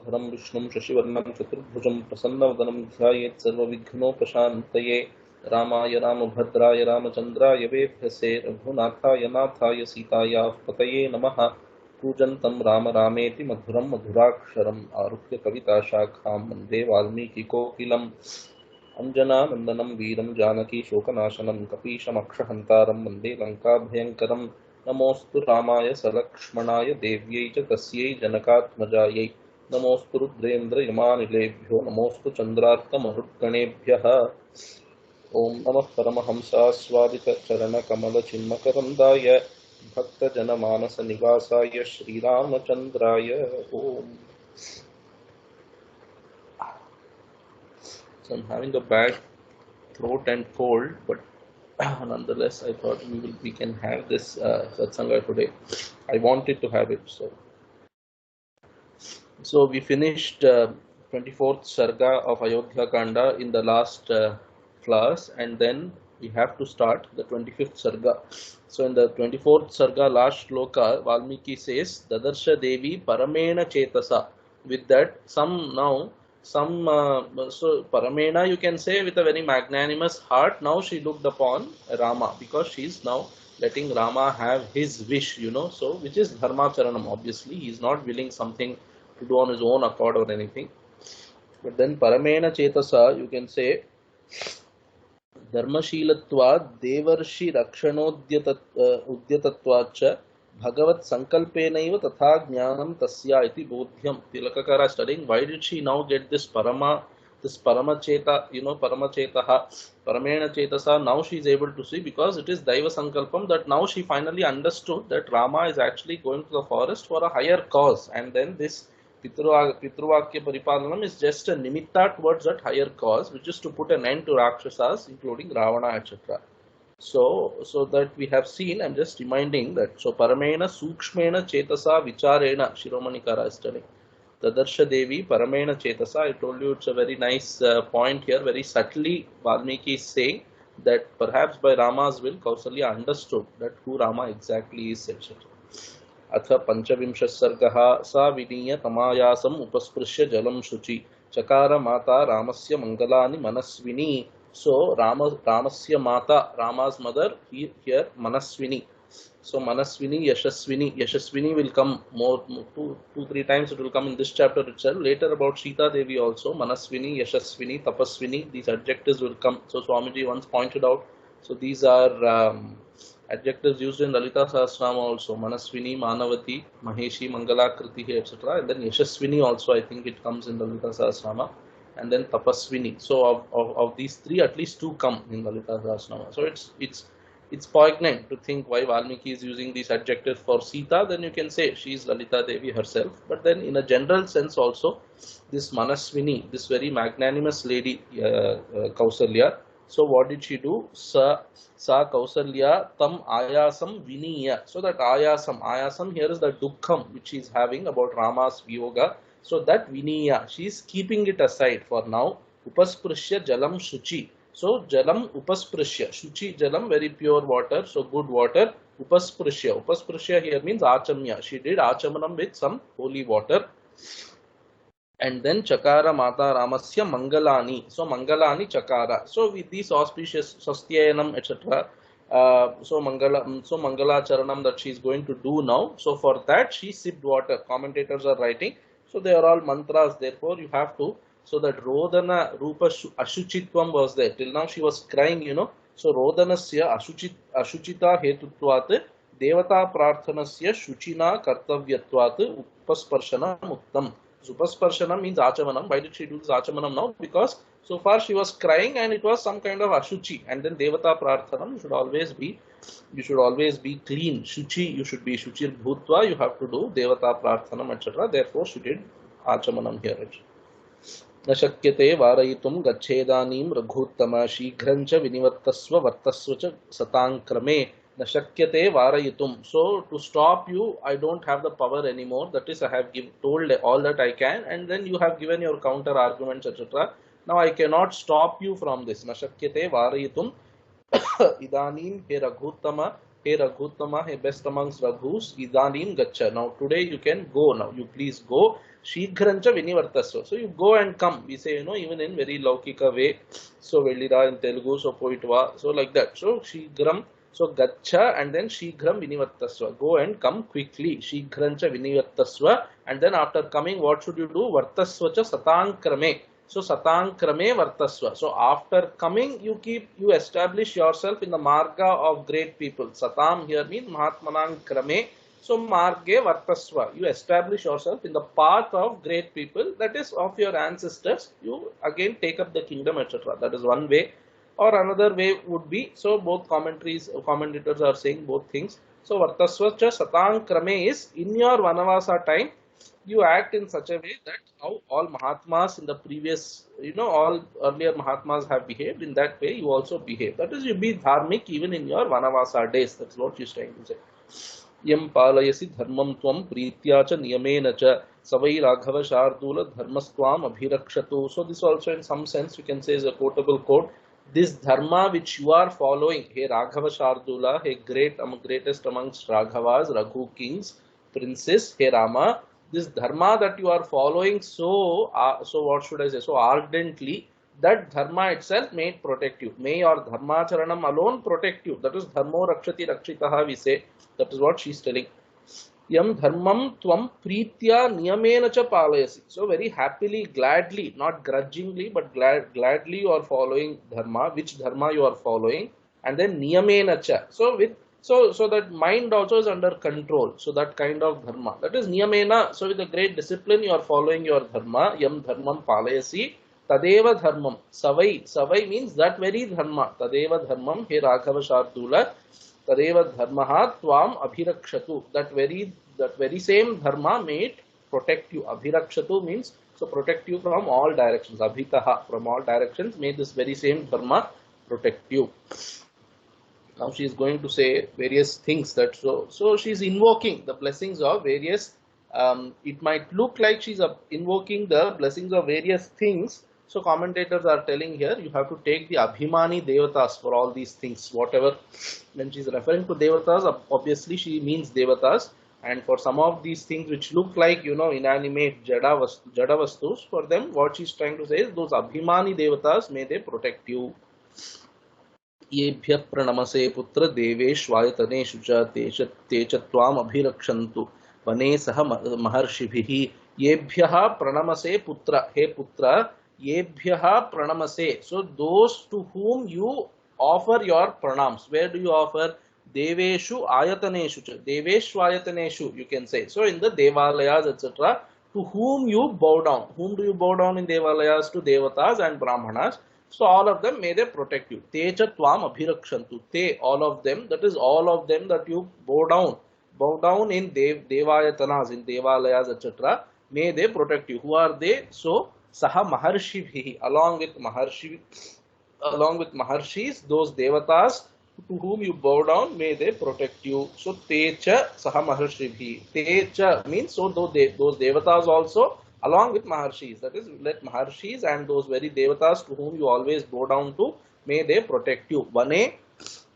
धरं विष्णुं शशिवर्णं चतुर्भुजं प्रसन्नवदनं ध्यायेत् सर्वविघ्नोपशान्तये। रामाय रामभद्राय रामचन्द्राय वेद्यसे रघुनाथाय नाथाय सीतायाः पतये नमः। कूजन्तं राम रामेति मधुरं मधुराक्षरम् आरुह्य कविताशाखां वन्दे वाल्मीकिकोकिलम्। अञ्जनानन्दनं वीरं जानकी शोकनाशनं कपीशमक्षहन्तारं वन्दे लङ्काभयङ्करम्। नमोऽस्तु रामाय सलक्ष्मणाय देव्यै च तस्यै जनकात्मजायै। नमोऽस्तु रुद्रेन्द्रयमानिलेभ्यो नमोऽस्तु चन्द्रार्कमरुद्गणेभ्यः। ॐ नमः परमहंसास्वादितचरणकमलचिन्मकरन्दाय भक्तजनमानसनिवासाय श्रीरामचन्द्राय ॐ। So I'm having a bad throat and cold, but nonetheless I thought we can have this Satsanga today. I wanted to have it. So we finished 24th Sarga of Ayodhyakaanda in the last class, and then we have to start the 25th Sarga. So in the 24th Sarga, last shloka, Valmiki says, Dadarsha Devi Paramena Chetasa. With that, so Paramena, you can say, with a very magnanimous heart, now she looked upon Rama, because she is now letting Rama have his wish, so which is Dharma Charanam. Obviously, he is not willing something to do on his own accord or anything. But then Paramena Chetasa, you can say, Dharmashilatva Devarshi Rakshanodyatattvacha Bhagavat Sankalpenaiva Tatha Jnanam Tasya iti Bodhyam. Tilakakara studying, why did she now get this Paramacheta, Paramachetaha, Paramena Chetasa? Now she is able to see, because it is Daiva Sankalpam, that now she finally understood that Rama is actually going to the forest for a higher cause, and then this Pitruvakya Paripalanam is just a nimitta towards that higher cause, which is to put an end to Rakshasas, including Ravana, etc. So that we have seen, I'm just reminding that, so Paramena Sukshmena Chetasa Vicharena, Shiromanikara is telling. Tadarsha Devi Paramena Chetasa, I told you it's a very nice point here, very subtly Valmiki is saying that perhaps by Rama's will, Kausalya understood that who Rama exactly is, etc. अथ पंचविंशः सर्गः सा विनीय तमायासम् उपस्पृश्य जलं शुचि चकार माता रामस्य मंगलानि Manaswini. So Ramasya Mata, Rama's mother, here Manaswini. So Manaswini, Yashaswini will come more, 2-3 times it will come in this chapter itself. Later about Sita Devi also, Manaswini, Yashaswini, Tapaswini, these adjectives will come. So Swamiji once pointed out, so these are adjectives used in Lalita Sahasranama also, Manaswini, Manavati, Maheshi, Mangalakriti, etc. And then Yashaswini also, I think it comes in Lalita Sahasranama. And then Tapaswini. So of these three, at least two come in Lalita Sahasranama. So it's poignant to think why Valmiki is using these adjectives for Sita. Then you can say she is Lalita Devi herself. But then in a general sense also, this Manaswini, this very magnanimous lady, Kausalya. So what did she do? Sa Kausalya tam ayasam viniya. So that ayasam here is the dukkham which she is having about Rama's viyoga. So that viniya, she is keeping it aside for now. Upasprishya jalam shuchi. So jalam upasprishya. Shuchi jalam, very pure water. So good water. Upasprishya here means achamya. She did achamanam with some holy water. And then Chakara Mata Ramasya Mangalani. So Mangalani Chakara. So with these auspicious Sastyayanam, etc. So Mangala Charanam that she is going to do now. So for that she sipped water. Commentators are writing. So they are all mantras. Therefore you have to. So that Rodana Rupa Ashuchitvam was there. Till now she was crying, So Rodanasya Ashuchita Hetutvat Devata Prarthanasya Shuchina Kartavyatvat Upasparshana Muktam. Upasparshana means achamanam. Why did she do this achamanam now? Because so far she was crying and it was some kind of ashuchi. And then devata prarthanam, you should always be clean. Shuchi, you should be shuchir bhutva. You have to do devata prarthanam, etc. Therefore she did achamanam here. Nashakyate varayitum gacchedanim raghuttama shigrancha vinivattasva vartasvacha satankrame. Nashakyate varayitum. So to stop you, I don't have the power anymore. That is, I have told all that I can, and then you have given your counter arguments, etc. Now I cannot stop you from this. Nashakyate varayitum idanim he raghuttama, he best amongst raghus, idanim gacha. Now today you can go. Now you please go. Shigrancha vinivartasva. So you go and come. We say, even in very laukika way. So velira in Telugu, so poitva, so like that. So shigram, so gacha, and then shigram vinivartasva. Go and come quickly. Shigrancha vinivartasva. And then after coming, what should you do? Vartasvacha satankrame. So satankrame vartasva. So after coming, you establish yourself in the marga of great people. Satam here means mahatmanang krame. So marge vartasva. You establish yourself in the path of great people, that is of your ancestors. You again take up the kingdom, etc. That is one way. Or another way would be, so both commentators are saying both things. So vartasva cha satankrame is in your vanavasa time, you act in such a way that how all Mahatmas in the previous, all earlier Mahatmas have behaved, in that way you also behave. That is, you be dharmic even in your Vanavasa days. That's what she's trying to say. Yam palayasi dharmam tvam pritya cha niyamena cha savai raghava shardula dharmastvam abhirakshatu. So this also in some sense you can say is a quotable quote. This dharma which you are following, hey Raghava Shardula, hey greatest amongst Raghavas, Raghu kings, princes, hey Rama, this dharma that you are following so what should I say, so ardently, that dharma itself may protect you. May your dharma charanam alone protect you. That is dharmo rakshati rakshitaha, we say. That is what she is telling. Yam dharmam tvam pritya niyamena cha palayasi. So very happily, gladly, not grudgingly, but gladly you are following dharma. Which dharma you are following? And then niyamena cha. So that mind also is under control. So that kind of dharma. That is niyamena. So with a great discipline you are following your dharma. Yam dharmam palayasi. Tadeva dharmam. Savai means that very dharma. Tadeva dharmam. He Raghava Shardula. Tadeva dharmaha tvam abhirakshatu. That very same dharma may protect you. Abhirakshatu means so protect you from all directions. Abhitaha, from all directions. May this very same dharma protect you. Now she is going to say various things that so she is invoking the blessings of various. It might look like she is invoking the blessings of various things. So commentators are telling here you have to take the Abhimani Devatas for all these things. Whatever, when she is referring to Devatas, obviously she means Devatas. And for some of these things which look like inanimate Jada Vastus, for them what she is trying to say is those Abhimani Devatas, may they protect you. येभ्यः प्रणमसे पुत्र देवेष्वायतनेषु च ते च त्वाम् अभिरक्षन्तु वने सह महर्षिभिः. येभ्यः प्रणमसे पुत्र, हे पुत्र, येभ्यः pranamase. So those to whom you offer your pranams. Where do you offer? Deveshu ayataneshu cha. Deveshu ayataneshu, you can say. So in the devalayas, etc. To whom you bow down. Whom do you bow down in devalayas? To devatas and brahmanas. So all of them, may they protect you. Te cha tvam abhirakshantu. Te, all of them. That is all of them that you bow down. Bow down in devayatanas, in devalayas, etc. May they protect you. Who are they? So Saha Maharshibhi, along with Maharshis, those Devatas to whom you bow down, may they protect you. So Techa Saha Maharshibhi. Techa means so those Devatas also along with Maharshis. That is, let Maharshis and those very Devatas to whom you always bow down to, may they protect you. Vane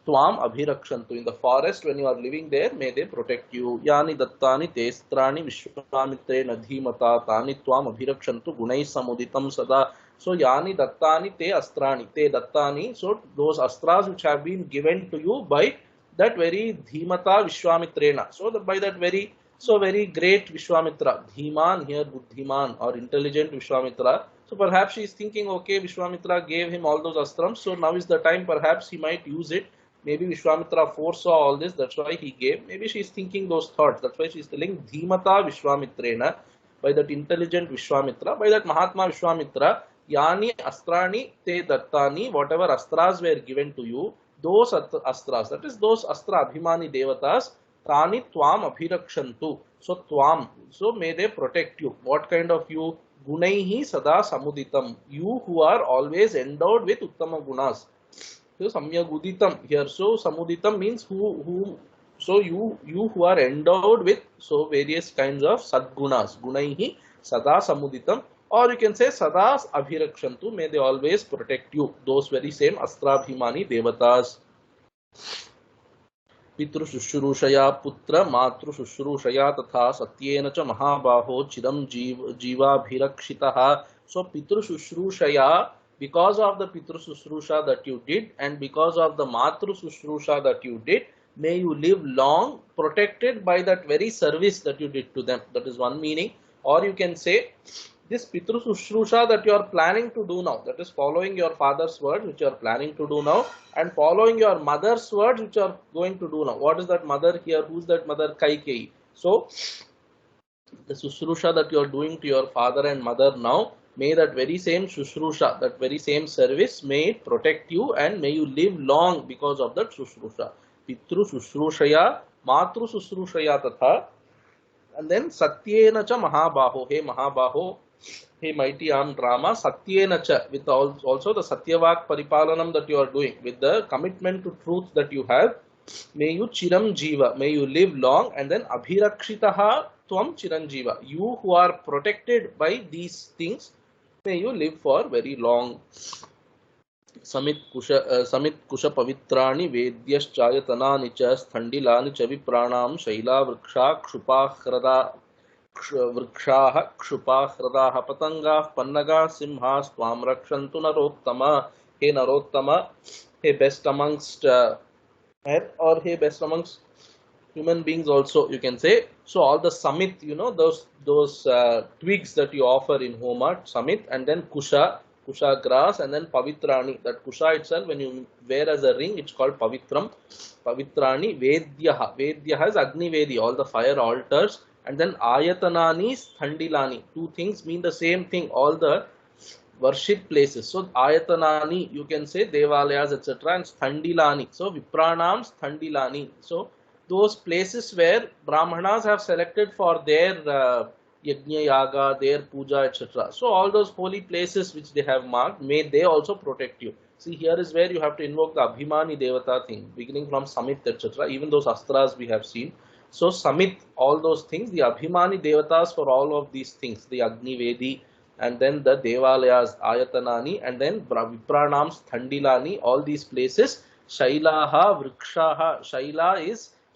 Tvam Abhirakshantu. In the forest, when you are living there, may they protect you. Yani Dattani Testrani Vishwamitre Nadhimata Tani Tvam Abhirakshantu Gunai Samuditam Sada. So Yani Dattani Te Astrani. Te Dattani. So those astras which have been given to you by that very Dhimata Vishwamitrena. So by that very great Vishwamitra. Dhiman here, Buddhiman or intelligent Vishwamitra. So perhaps she is thinking, okay, Vishwamitra gave him all those astrams. So now is the time, perhaps he might use it. Maybe Vishwamitra foresaw all this, that's why he gave. Maybe she is thinking those thoughts. That's why she is telling Dhimata Vishwamitrena, by that intelligent Vishwamitra, by that Mahatma Vishwamitra, Yani Astrani Te Dattani, whatever astras were given to you, those astras, that is those astra Abhimani Devatas, Tani Tvam Abhirakshantu. So Tvam, so may they protect you. What kind of you? Gunaihi Sada Samuditam. You who are always endowed with Uttama Gunas. So Samyaguditam here. So Samuditam means who. So you who are endowed with so various kinds of sadgunas. Gunaihi Sada Samuditam. Or you can say Sada Abhirakshantu. May they always protect you. Those very same Astrabhimani Devatas. पितृ शुश्रूषया पुत्र मातृ शुश्रूषया तथा सत्येन च महाबाहो चिरं जीवाभिरक्षितः. So pitru शुश्रूषया, because of the pitru शुश्रूषा that you did and because of the matru शुश्रूषा that you did, may you live long, protected by that very service that you did to them. That is one meaning. Or you can say, this Pitru Sushrusha that you are planning to do now, that is following your father's words which you are planning to do now, and following your mother's words which you are going to do now. What is that mother here? Who's that mother? Kaikeyi. So, the Sushrusha that you are doing to your father and mother now, may that very same Sushrusha, that very same service, may it protect you and may you live long because of that Sushrusha. Pitru Sushrushaya, Matru Sushrushaya tatha. And then Satyena cha Mahabaho, hey Mahabaho, hey mighty armed Rama, Satyena cha, with also the Satyavak Paripalanam that you are doing, with the commitment to truth that you have, may you Chiram Jiva, may you live long, and then Abhirakshitaha Tvam Chiranjiva, you who are protected by these things, may you live for very long. समित कुश पवित्राणि वेद्यश्चायतनानि च स्थण्डिलानि च विप्राणां शैला वृक्षा वृक्षाः क्षुपाह्रदाः पतंगाः पन्नगाः सिंहाः स्वां रक्षन्तु नरोत्तम. हे नरोत्तम, हे best amongst men, or he best amongst human beings also, you can say. So all the samit, those twigs that you offer in Homa, samit, and then kusha grass, and then pavitrani, that kusha itself when you wear as a ring, it's called pavitrani, vedyaha is agni vedi, all the fire altars, and then ayatanani, thandilani, two things mean the same thing, all the worship places. So ayatanani, you can say devalayas, etc., and thandilani, so vipranam thandilani, so those places where brahmanas have selected for their yajna yaga, their puja, etc. So all those holy places which they have marked, may they also protect you. See, here is where you have to invoke the Abhimani Devata thing, beginning from Samit, etc. Even those astras we have seen. So Samit, all those things, the Abhimani Devatas for all of these things, the Agni Vedi, and then the Devalayas, Ayatanani, and then Vipranams, Thandilani, all these places, Shailaha, Vrikshaha,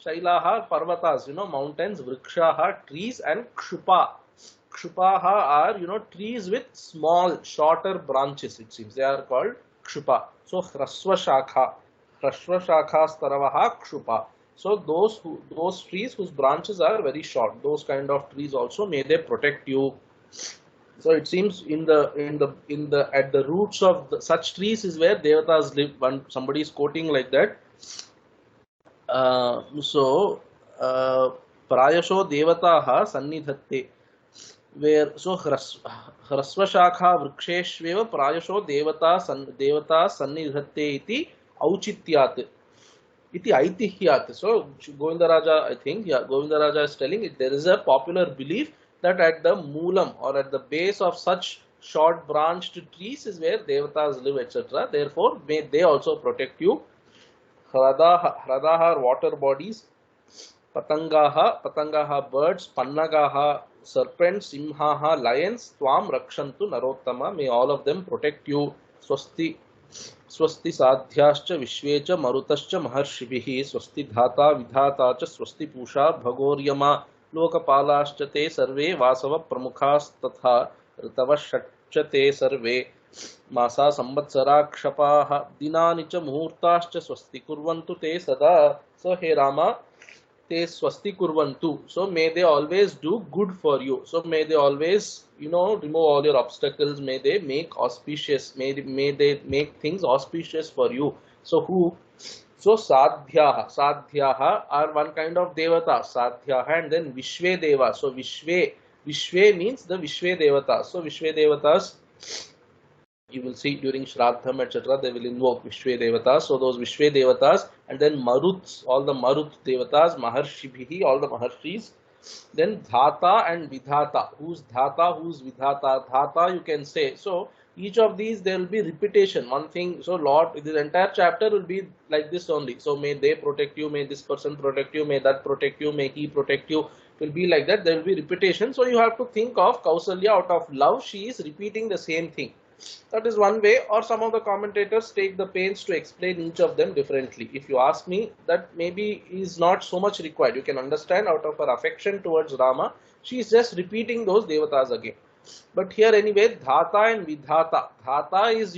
Shailaha, Parvatas, mountains, Vrikshaha, trees, and Kshupaha are, trees with small, shorter branches, it seems. They are called Kshupa. So, Hrasva Shakha Staravaha Kshupa. So, those trees whose branches are very short, those kind of trees also, may they protect you. So, it seems at the roots of such trees is where Devatas live. When somebody is quoting like that, Prayasho Devataha Sannidhatte, where so Hrasva Shakha Vriksheshveva Prayasho Devata Sannidhatte iti Auchityat iti Aitihyat. So Govindaraja, I think, Govindaraja is telling it, there is a popular belief that at the moolam or at the base of such short branched trees is where Devatas live, etc. Therefore, may they also protect you. Hradaha are water bodies, Patangaha birds, Pannagaha serpents, Simhaha lions, Tvam Rakshantu Narottama, may all of them protect you. Swasti Sadhyascha Vishvecha Marutascha Maharshibihi, Swasti Dhata Vidhata cha Swasti Pusha Bhagoryama Lokapalascha te sarve Vasava Pramukhas tatha Ritavashatcha te sarve Masa Samvatsara Kshapaha Dinani cha Muhurtascha Swasti Kurvantu te sada. So, hey Rama, te Swasti Kurvantu. So, may they always do good for you. So, may they always, remove all your obstacles. May they make auspicious. May they make things auspicious for you. So, who? So, Sadhyaha are one kind of Devata. Sadhyaha, and then Vishve Deva. So, Vishve means the Vishve Devatas. So, Vishve Devatas, you will see during Shraddham, etc., they will invoke Vishwe Devatas. So those Vishwe Devatas, and then Maruts, all the Marut Devatas, Maharshibhihi, all the Maharshis. Then Dhata and Vidhata. Who's Dhata, who's Vidhata? Dhata, you can say. So each of these, there will be repetition. One thing, so Lord, this entire chapter will be like this only. So may they protect you, may this person protect you, may that protect you, may he protect you. It will be like that. There will be repetition. So you have to think of Kausalya, out of love, she is repeating the same thing. That is one way, or some of the commentators take the pains to explain each of them differently. If you ask me, that maybe is not so much required. You can understand out of her affection towards Rama, she is just repeating those devatas again. But here anyway, dhata and vidhata. Dhata is,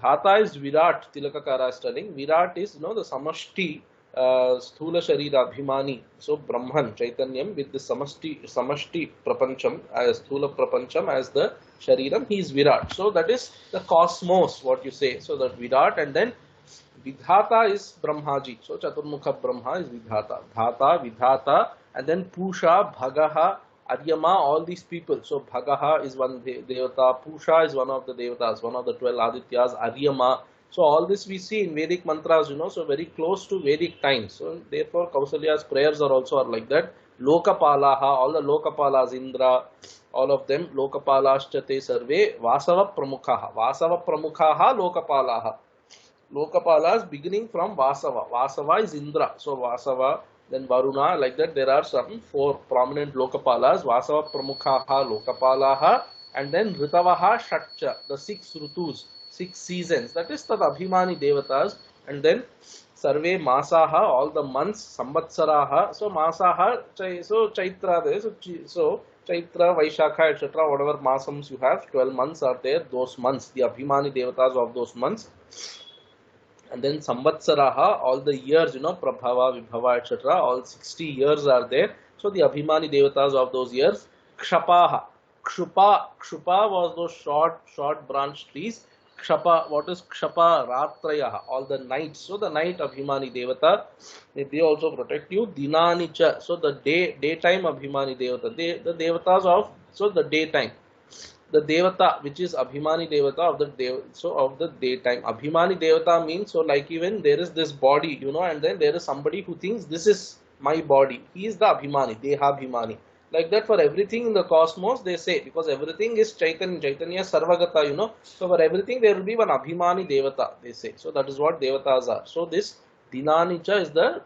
dhata is Virat, Tilakakara is telling. Virat is, the samashti, sthula sharira abhimani. So Brahman, Chaitanyam, with the samashti prapancham, as sthula prapancham, as the shariram, he is Virat. So that is the cosmos, what you say. So that Virat, and then Vidhata is Brahmaji. So Chaturmukha Brahma is Vidhata. Dhata, Vidhata, and then Pusha, Bhagaha, Aryama, all these people. So Bhagaha is one devata, Pusha is one of the devatas, one of the 12 Adityas, Aryama. So all this we see in Vedic mantras, so very close to Vedic times. So therefore Kausalya's prayers are also like that. Lokapalaha, all the Lokapalas, Indra, all of them, Lokapalaschte sarve, Vasava Pramukhaha. Vasava Pramukhaha, Lokapalaha. Lokapalas beginning from Vasava. Vasava is Indra. So Vasava, then Varuna, like that there are some 4 prominent Lokapalas. Vasava Pramukhaha, Lokapalaha, and then Ritavaha Shatcha, the 6 Rutus, 6 seasons. That is the Abhimani Devatas. And then Sarve Masaha, all the months, Samvatsaraha. So Masaha, so Chaitra there. So Chaitra, Vaishakha, etc. Whatever Masams you have, 12 months are there. Those months, the Abhimani Devatas of those months. And then Samvatsaraha, all the years, Prabhava, Vibhava, etc. All 60 years are there. So the Abhimani Devatas of those years. Kshapaha. Kshupa was those short branch trees. Kshapa, what is Kshapa? Ratrayaha, all the nights. So the night Abhimani Devata, they also protect you. Dinanicha, so the daytime Abhimani Devata. The Devatas of, so the daytime. The Devata, which is Abhimani Devata of the daytime. Abhimani Devata means, so like even there is this body, and then there is somebody who thinks this is my body. He is the Abhimani, Deha Abhimani. Like that for everything in the cosmos, they say, because everything is Chaitanya Sarvagata, so for everything there will be one Abhimani Devata, they say. So that is what Devatas are. So this Dinanicha is that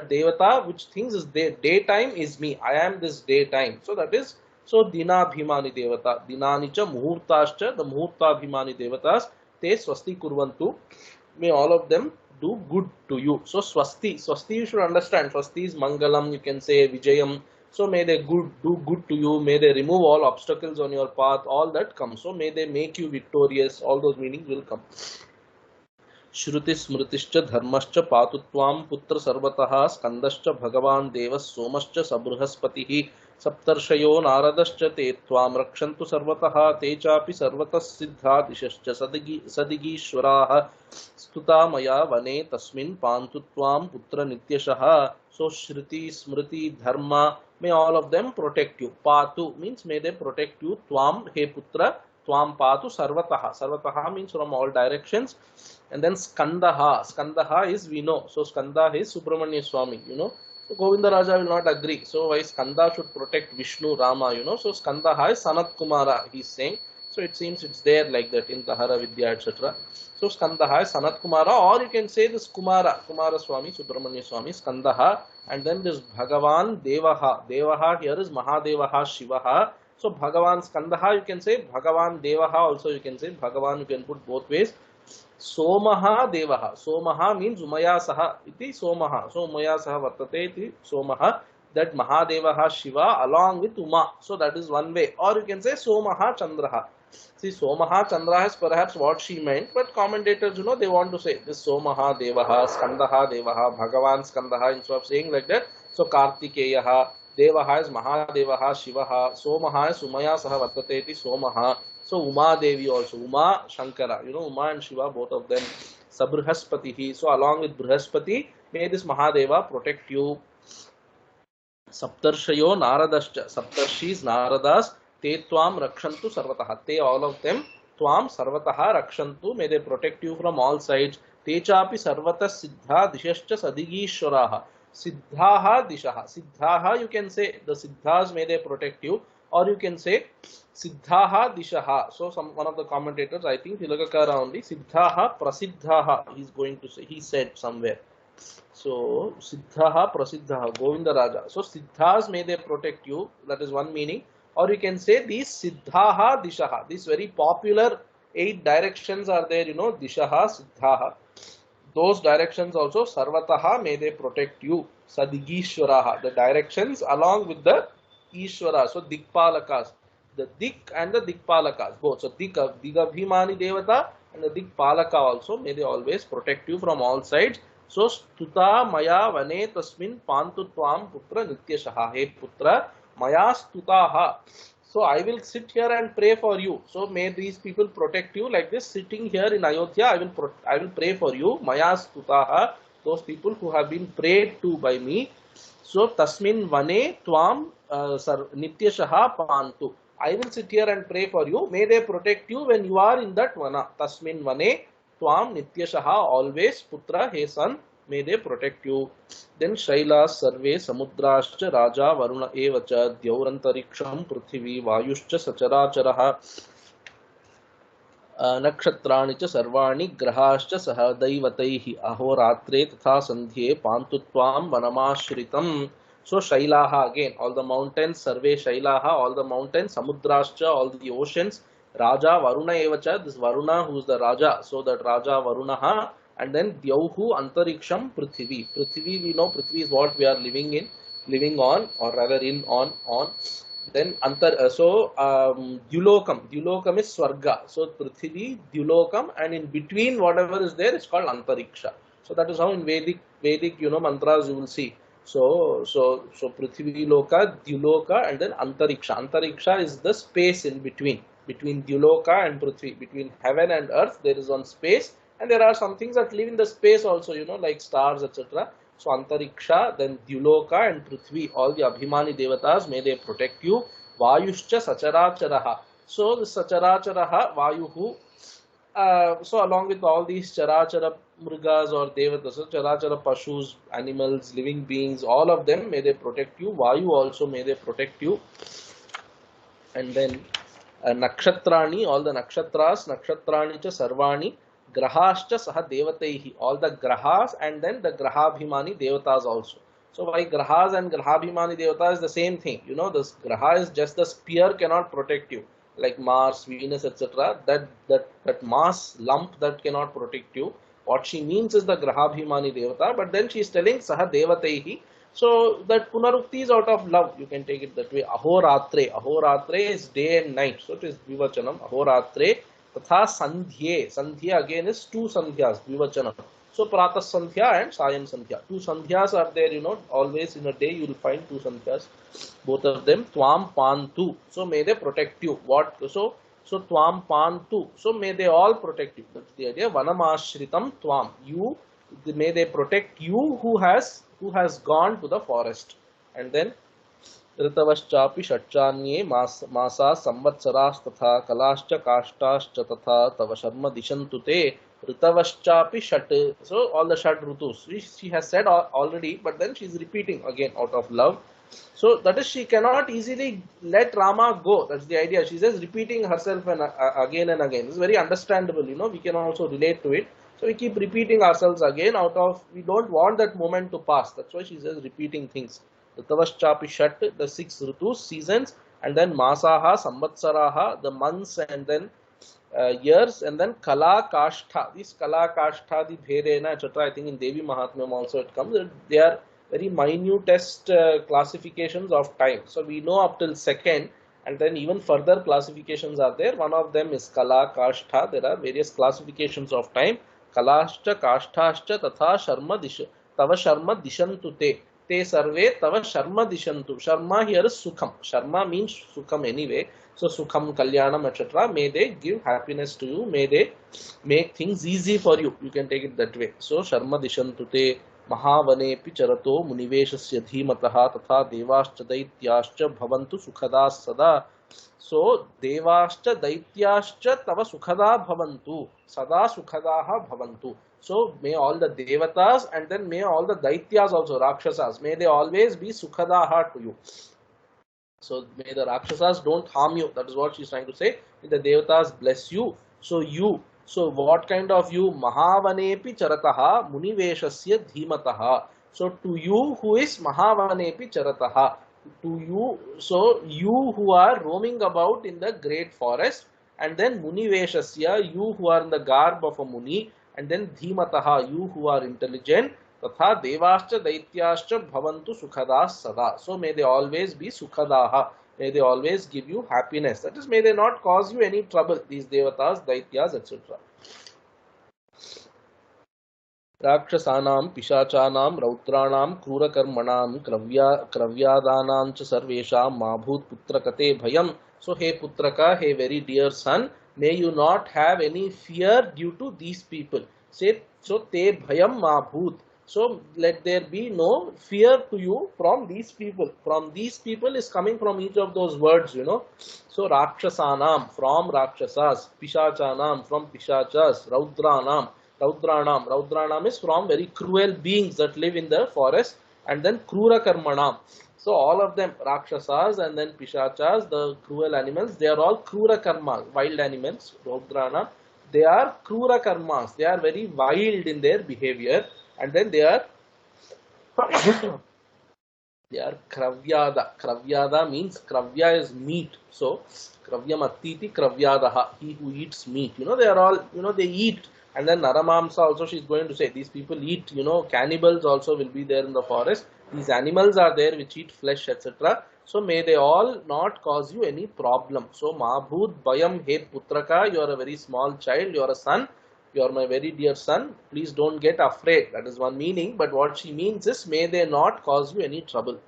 Devata which thinks is daytime is me. I am this daytime. So that is, so Dina Bhimani Devata. Dinanicha Muhurtascha, the Muhurta Bhimani Devatas, te Swasti Kurvantu. May all of them do good to you. So Swasti you should understand. Swasti is Mangalam, you can say Vijayam. So may they do good to you. May they remove all obstacles on your path. All that comes. So may they make you victorious. All those meanings will come. Shruti smritischa dharmascha patutvam putra sarvataha skandascha bhagavan devas somascha sabruhaspatihi saptarshayo naradascha te tvam rakshantu sarvataha te chapi sarvatas siddha dishascha sadigishwaraha stuta maya vane tasmin pantutvam putra nityashaha. So Shruti, Smriti, Dharma, may all of them protect you. Patu means may they protect you. Tvam, he putra, Tvam Patu, Sarvataha. Sarvataha means from all directions. And then Skandaha. Skandaha is we know. So Skanda is Subramanya Swami, So Govinda Raja will not agree. So why Skanda should protect Vishnu, Rama, So Skandaha is Sanat Kumara, he is saying. So it seems it's there like that in Tahara Vidya, etc. So Skandaha is Sanat Kumara, or you can say this Kumara Swami, Subramanya Swami, Skandaha, and then this Bhagavan Devaha. Devaha here is Mahadevaha, Shivaha. So Bhagavan Skandaha, you can say Bhagavan Devaha, also you can say Bhagavan, you can put both ways. Somaha Devaha. Somaha means Umaya Saha iti Somaha. So Umaya Saha Vartate iti Somaha. That Mahadevaha Shiva along with Uma. So that is one way. Or you can say Somaha Chandraha. See, Somaha Chandra is perhaps what she meant, but commentators, they want to say this Somaha Devaha, Skandaha Devaha, Bhagavan Skandaha, instead of saying like that. So Kartikeyaha, Devaha is Mahadevaha, Shivaha, Somaha is Umaya Saha Vartate Somaha. So Uma Devi also, Uma Shankara, Uma and Shiva, both of them, Sabrihaspatihi. So along with Brihaspati, may this Mahadeva protect you. Saptarshayo Naradascha, Saptarshis, Naradas, Te Tvam Rakshantu Sarvataha. Te, all of them, Tvam Sarvataha Rakshantu, may they protect you from all sides. Te Chapi Sarvata Siddha Dishascha Sadigishwaraha. Siddhaha Dishaha. Siddhaha, you can say the Siddhas, may they protect you, or you can say Siddhaha Dishaha. So one of the commentators, I think Tilakakara only, Siddhaha Prasiddhaha, he's going to say, he said somewhere. So Siddhaha Prasiddhaha, Govinda Raja. So Siddhas, may they protect you, that is one meaning. or you can say these siddhaha dishaha. These very popular 8 directions are there, dishaha, siddhaha. Those directions also, sarvataha, may they protect you. Sadigishwaraha, the directions along with the Ishwara, so dikpalakas, the dik and the dikpalakas, both. So digabhimani devata and the dikpalaka also, may they always protect you from all sides. So stuta maya vane tasmin pantu tvam putra nityashaha, he putra maya stutaha. So I will sit here and pray for you. So may these people protect you like this. Sitting here in Ayodhya, I will pray for you. Maya stutaha, those people who have been prayed to by me. So tasmin vane tvam nityashaha pantu. I will sit here and pray for you. May they protect you when you are in that vana. Tasmin vane tvam nityashaha, always putra, he son, may they protect you. Then Shailas sarve samudrascha raja varuna evacha dyaurantariksham prithvi vayuscha sacharacharaha nakshatrani cha sarvani grahascha saha daivataihi ahoratre tatha sandhye pantutvam vanamashritam. So Shailaha, again, all the mountains, sarve Shailaha, all the mountains, samudrascha, all the oceans, raja varuna evacha, this Varuna who is the raja, so that raja Varunaha. And then Dyauhu Antariksham Prithvi. Prithvi, we know Prithvi is what we are living on, or rather on. Then Dyulokam. Dyulokam is Sarga. So Prithvi, Dyulokam, and in between whatever is there is called Antariksha. So that is how in Vedic mantras you will see. So Prithvi Loka, Dyuloka, and then Antariksha. Antariksha is the space in between Dyuloka and Prithvi. Between heaven and earth there is one space. And there are some things that live in the space also, like stars, etc. So Antariksha, then Dyuloka and Prithvi, all the Abhimani Devatas, may they protect you. Vayushcha Sacharacharaha. So the Sacharacharaha, Vayuhu, so along with all these Charachara Mrigas or Devatas, so Charachara Pashus, animals, living beings, all of them, may they protect you. Vayu also, may they protect you. And then Nakshatrani, all the Nakshatras, Nakshatrani cha Sarvani, Grahascha saha devataihi, all the grahas, and then the grahabhimani devatas also. So why grahas and grahabhimani devatas is the same thing. This graha is just the sphere cannot protect you, like Mars, Venus, etc. That mass lump that cannot protect you. What she means is the grahabhimani devata, but then she is telling saha devataihi. So that punarukti is out of love. You can take it that way. Ahoratre. Ahoratre is day and night. So it is Dvivachanam. Ahoratre. Tatha sandhye. Sandhya again is 2 sandhyas, Dvivachanam. So Pratah Sandhya and Sayam Sandhya. 2 sandhyas are there, always in a day you will find 2 sandhyas. Both of them, Tvam Pantu. So may they protect you. What? So Tvam Pantu. So may they all protect you. That's the idea. Vanamashritam Tvam. You, may they protect you who has gone to the forest. And then ऋतवश्चापि षट्चान्ये मासा संवत्सरास् तथा कलाश्च काष्ठाश्च तथा तव शर्म दिशन्तु ते ऋतवश्चापि षट्. So all the षट् rutus she has said already, but then she is repeating again out of love. So that is, she cannot easily let Rama go. That's the idea. She says repeating herself again and again. This is very understandable. We can also relate to it. So we keep repeating ourselves again we don't want that moment to pass. That's why she says repeating things. Ritavaschapi Shat, the 6 Ritus, seasons, and then Masaha, Samvatsaraha, the months, and then years, and then Kala Kashtha. These Kala Kashtha, the Bherena, etc. I think in Devi Mahatmyam also it comes. They are very minutest classifications of time. So we know up till second, and then even further classifications are there. One of them is Kala Kashtha. There are various classifications of time. Kalascha, Kashthascha, Tatha Sharma Tava Sharma Dishantu Te. Te sarve tava sharma dishantu. Sharma here is sukham. Sharma means sukham anyway. So sukham, kalyanam, etc. May they give happiness to you. May they make things easy for you. You can take it that way. So sharma dishantu te mahavane picharato muniveshasya dhimataha tatha devascha daityascha bhavantu sukhadas sada. So devascha daityascha tava sukhada bhavantu. Sada sukhadaha bhavantu. So may all the devatas and then may all the daityas also, rakshasas, may they always be sukhadaha to you. So may the rakshasas don't harm you. That is what she is trying to say. May the devatas bless you. So what kind of you? Mahavanepi charataha muniveshasya dhimataha. So to you who is Mahavanepi charataha. to you. So you who are roaming about in the great forest, and then Muniveshasya, you who are in the garb of a Muni, and then Dhimataha, you who are intelligent, Tatha Devascha Daityascha Bhavantu Sukhadas Sada. So may they always be Sukhadaha. May they always give you happiness. That is, may they not cause you any trouble, these Devatas, Daityas, etc. राक्षसानां पिशाचानां रौद्राणां क्रूरकर्मणां क्रव्यादानां च सर्वेषां मा भूत् पुत्रकते भयम्. So hey putraka, hey very dear son, may you not have any fear due to these people. Say, so te bhayam ma bhoot. So let there be no fear to you from these people. From these people is coming from each of those words, you know. So rakshasanam, from rakshasas, pishachanam, from pishachas, Raudranam is from very cruel beings that live in the forest, and then Krura Karmanam. So all of them, Rakshasas and then Pishachas, the cruel animals, they are all Krura Karmas, wild animals, Raudranam. They are Krura Karmas, they are very wild in their behavior, and then they are they are Kravyada. Kravyada means Kravya is meat. So Kravyamattiti Kravyadaha, he who eats meat. You know, they are all, you know, they eat. And then Naramamsa also, she is going to say, these people eat, you know, cannibals also will be there in the forest. These animals are there which eat flesh, etc. So may they all not cause you any problem. So Mabhut Bayam He Putraka, you are a very small child, you are a son, you are my very dear son, please don't get afraid. That is one meaning, but what she means is, may they not cause you any trouble.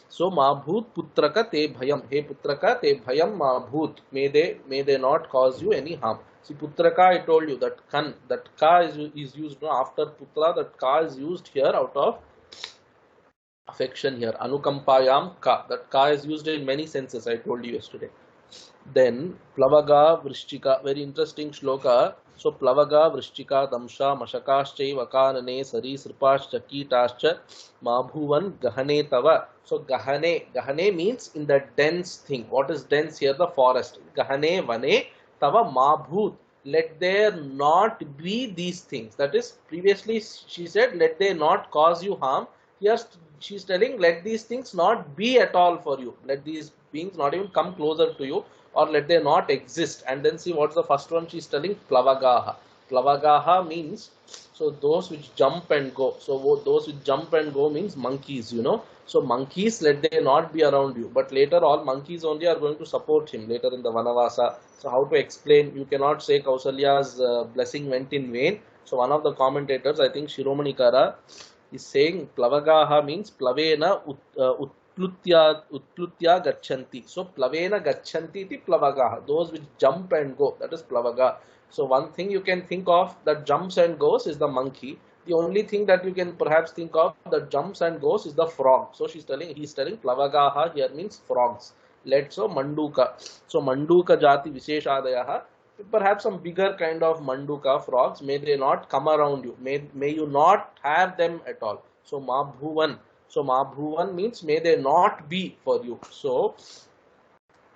So Mabhut Putraka Te Bhayam, He Putraka Te Bhayam Mabhut, may they not cause you any harm. See, Putraka, I told you that Kan, that Ka is used after Putra, that Ka is used here out of affection here. Anukampayam Ka, that Ka is used in many senses, I told you yesterday. Then Plavaga Vrishchika, very interesting shloka. So Plavaga Vrishchika Damsha Mashakashchai Vakanane Sari Sripashcha Kitascha Mabhuvan Gahane Tava. So Gahane means in the dense thing. What is dense here? The forest. Gahane Vane Tava Mabhut. Let there not be these things. That is, previously she said, let they not cause you harm. Here she is telling, let these things not be at all for you. Let these beings not even come closer to you, or let they not exist. And then see what's the first one she is telling, Plavagaha. Plavagaha means, so those which jump and go. So those which jump and go means monkeys, you know. So monkeys, let they not be around you. But later all monkeys only are going to support him later in the Vanavasa. So how to explain? You cannot say Kausalya's blessing went in vain. So one of the commentators, I think Shiromanikara, is saying Plavagaha means Plavena Utplutya Gachanti. So Plavena Gachanti iti Plavagaha. Those which jump and go, that is Plavaga. So one thing you can think of that jumps and goes is the monkey. The only thing that you can perhaps think of that jumps and goes is the frog. So he's telling Plavagaha here means frogs. Let's so Manduka. So Manduka Jati Visheshadayaha. Perhaps some bigger kind of Manduka frogs, may they not come around you. May you not have them at all. So Mabhuvan. So Mabhuvan means may they not be for you. So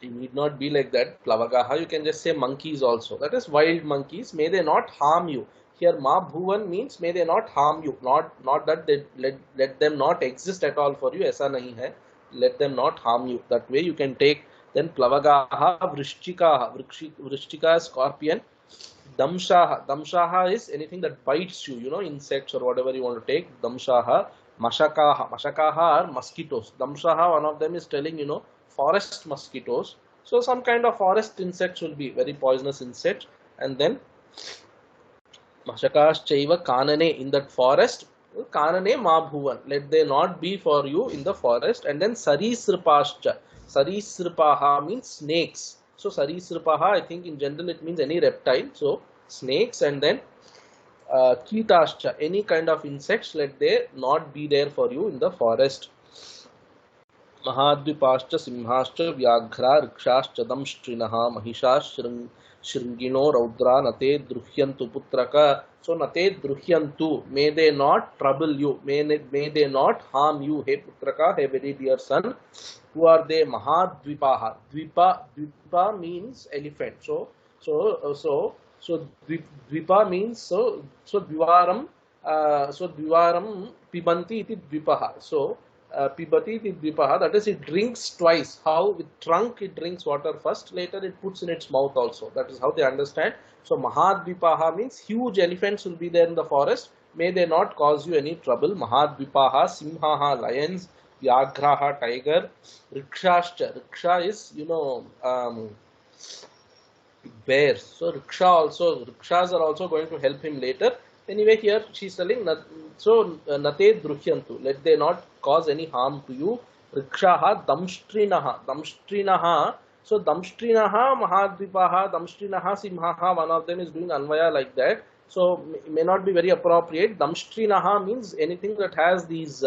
it need not be like that. Plavagaha, you can just say monkeys also. That is wild monkeys. May they not harm you. Here Mabhuvan means may they not harm you. Not that they let them not exist at all for you. Aisa nahi hai. Let them not harm you. That way you can take. Then Plavagaha, Vrishchikaha. Vrishchika is scorpion. Damshaha. Damshaha is anything that bites you, you know, insects or whatever you want to take. Damshaha. Mashakaha. Mashakaha are mosquitoes. Damshaha, one of them is telling, you know, forest mosquitoes. So some kind of forest insects will be very poisonous insects. And then Mashakaschaiva Kanane, in that forest. Kanane Mabhuvan. Let they not be for you in the forest. And then Sarisripascha. Sarisripaha means snakes. So Sarisripaha, I think in general it means any reptile. So snakes, and then Kitascha, any kind of insects, let they not be there for you in the forest. Mahadvipascha Simhascha Vyaghra Rikshascha Damshtrinaha Mahishas Shringino Raudra Nate Druhyantu Putraka. So Nate Druhyantu, may they not trouble you, may they not harm you, hey Putraka, hey very dear son. Who are they? Mahadvipaha. Dvipa means elephant. So Dvipa means so Dvivaram Pibanti iti Dvipaha. So Pibati Dvipaha, that is, it drinks twice. How? With trunk it drinks water first, later it puts in its mouth also. That is how they understand. So Mahadvipaha means huge elephants will be there in the forest. May they not cause you any trouble. Mahadvipaha, Simhaha, lions, Vyagraha, tiger, Rikshascha. Riksha is, bears. So rikshas are also going to help him later. Anyway, here she is telling, nate druhyantu, let they not cause any harm to you. Rikshaha damstrinaha. So damstrinaha, mahadvipaha, damstrinaha, simhaha, one of them is doing anvaya like that. So may not be very appropriate. Damstrinaha means anything that has these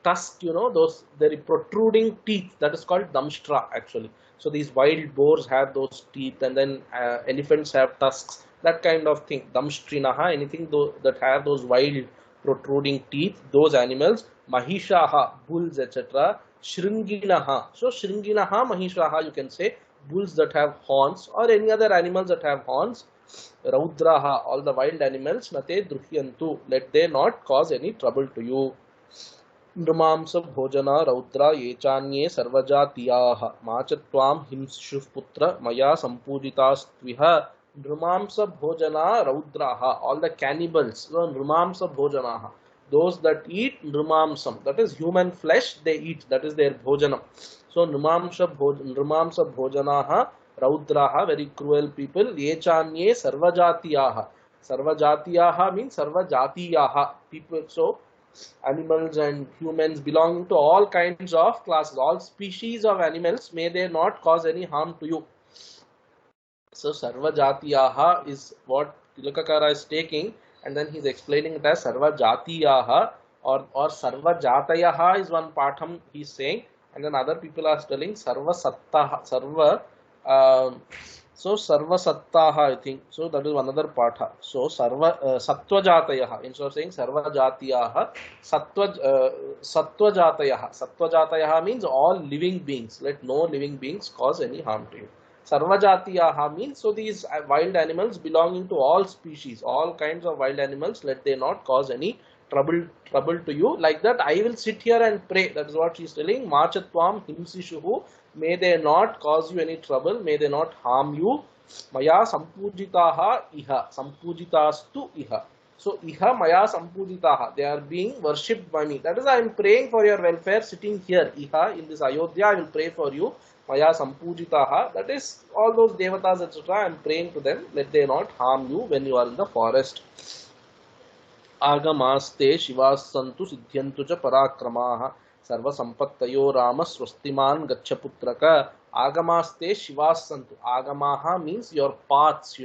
tusk, those very protruding teeth. That is called damstra actually. So these wild boars have those teeth, and then elephants have tusks. That kind of thing. Damstrinaha, anything that have those wild protruding teeth, those animals. Mahishaha, bulls, etc. Shringinaha. So Shringinaha, Mahishaha, you can say bulls that have horns, or any other animals that have horns. Raudraha, all the wild animals. Nate druhyantu, let they not cause any trouble to you. नृमांस भोजना रौद्रा ये चान्ये सर्वजातीयाः मा च त्वां हिंसुः पुत्र मया सम्पूजितास्त्विह. नृमांस भोजना रौद्राः, all the cannibals. So नृमांस भोजनाः, those that eat nrimamsam, that is human flesh, they eat, that is their bhojanam. So nrimamsa bhojanaha raudraha, very cruel people. Yechanye sarvajatiyaha. Sarvajatiyaha means sarvajatiyaha, people. So animals and humans belonging to all kinds of classes, all species of animals, may they not cause any harm to you. So sarvajatiyaha is what Tilakakara is taking, and then he is explaining it as sarvajatiyaha, or sarvajatayaha is one patham he is saying, and then other people are telling sarvasattaha, so sarvasattaha, I think. So that is another patha. So sattvajatayaha, instead of saying sarvajatiyaha, sattvajatayaha. Sattvajatayaha means all living beings. Let no living beings cause any harm to you. Sarvajatiyaha means, so these wild animals belonging to all species, all kinds of wild animals, let they not cause any trouble to you. Like that, I will sit here and pray. That is what she is telling. Machatvam himsishuhu, may they not cause you any trouble, may they not harm you. Maya sampujitaha iha, sampujitastu iha. So iha maya sampujitaha, they are being worshipped by me. That is, I am praying for your welfare sitting here. Iha, in this Ayodhya, I will pray for you. Maya sampujitaha, that is all those devatas, etc. I am praying to them. Let they not harm you when you are in the forest. Agamaste shivasantu siddhyantu cha parakramaha sarva sampattayo rama swastiman gacchaputraka. Agamaste shivasantu. Agamaha means your paths,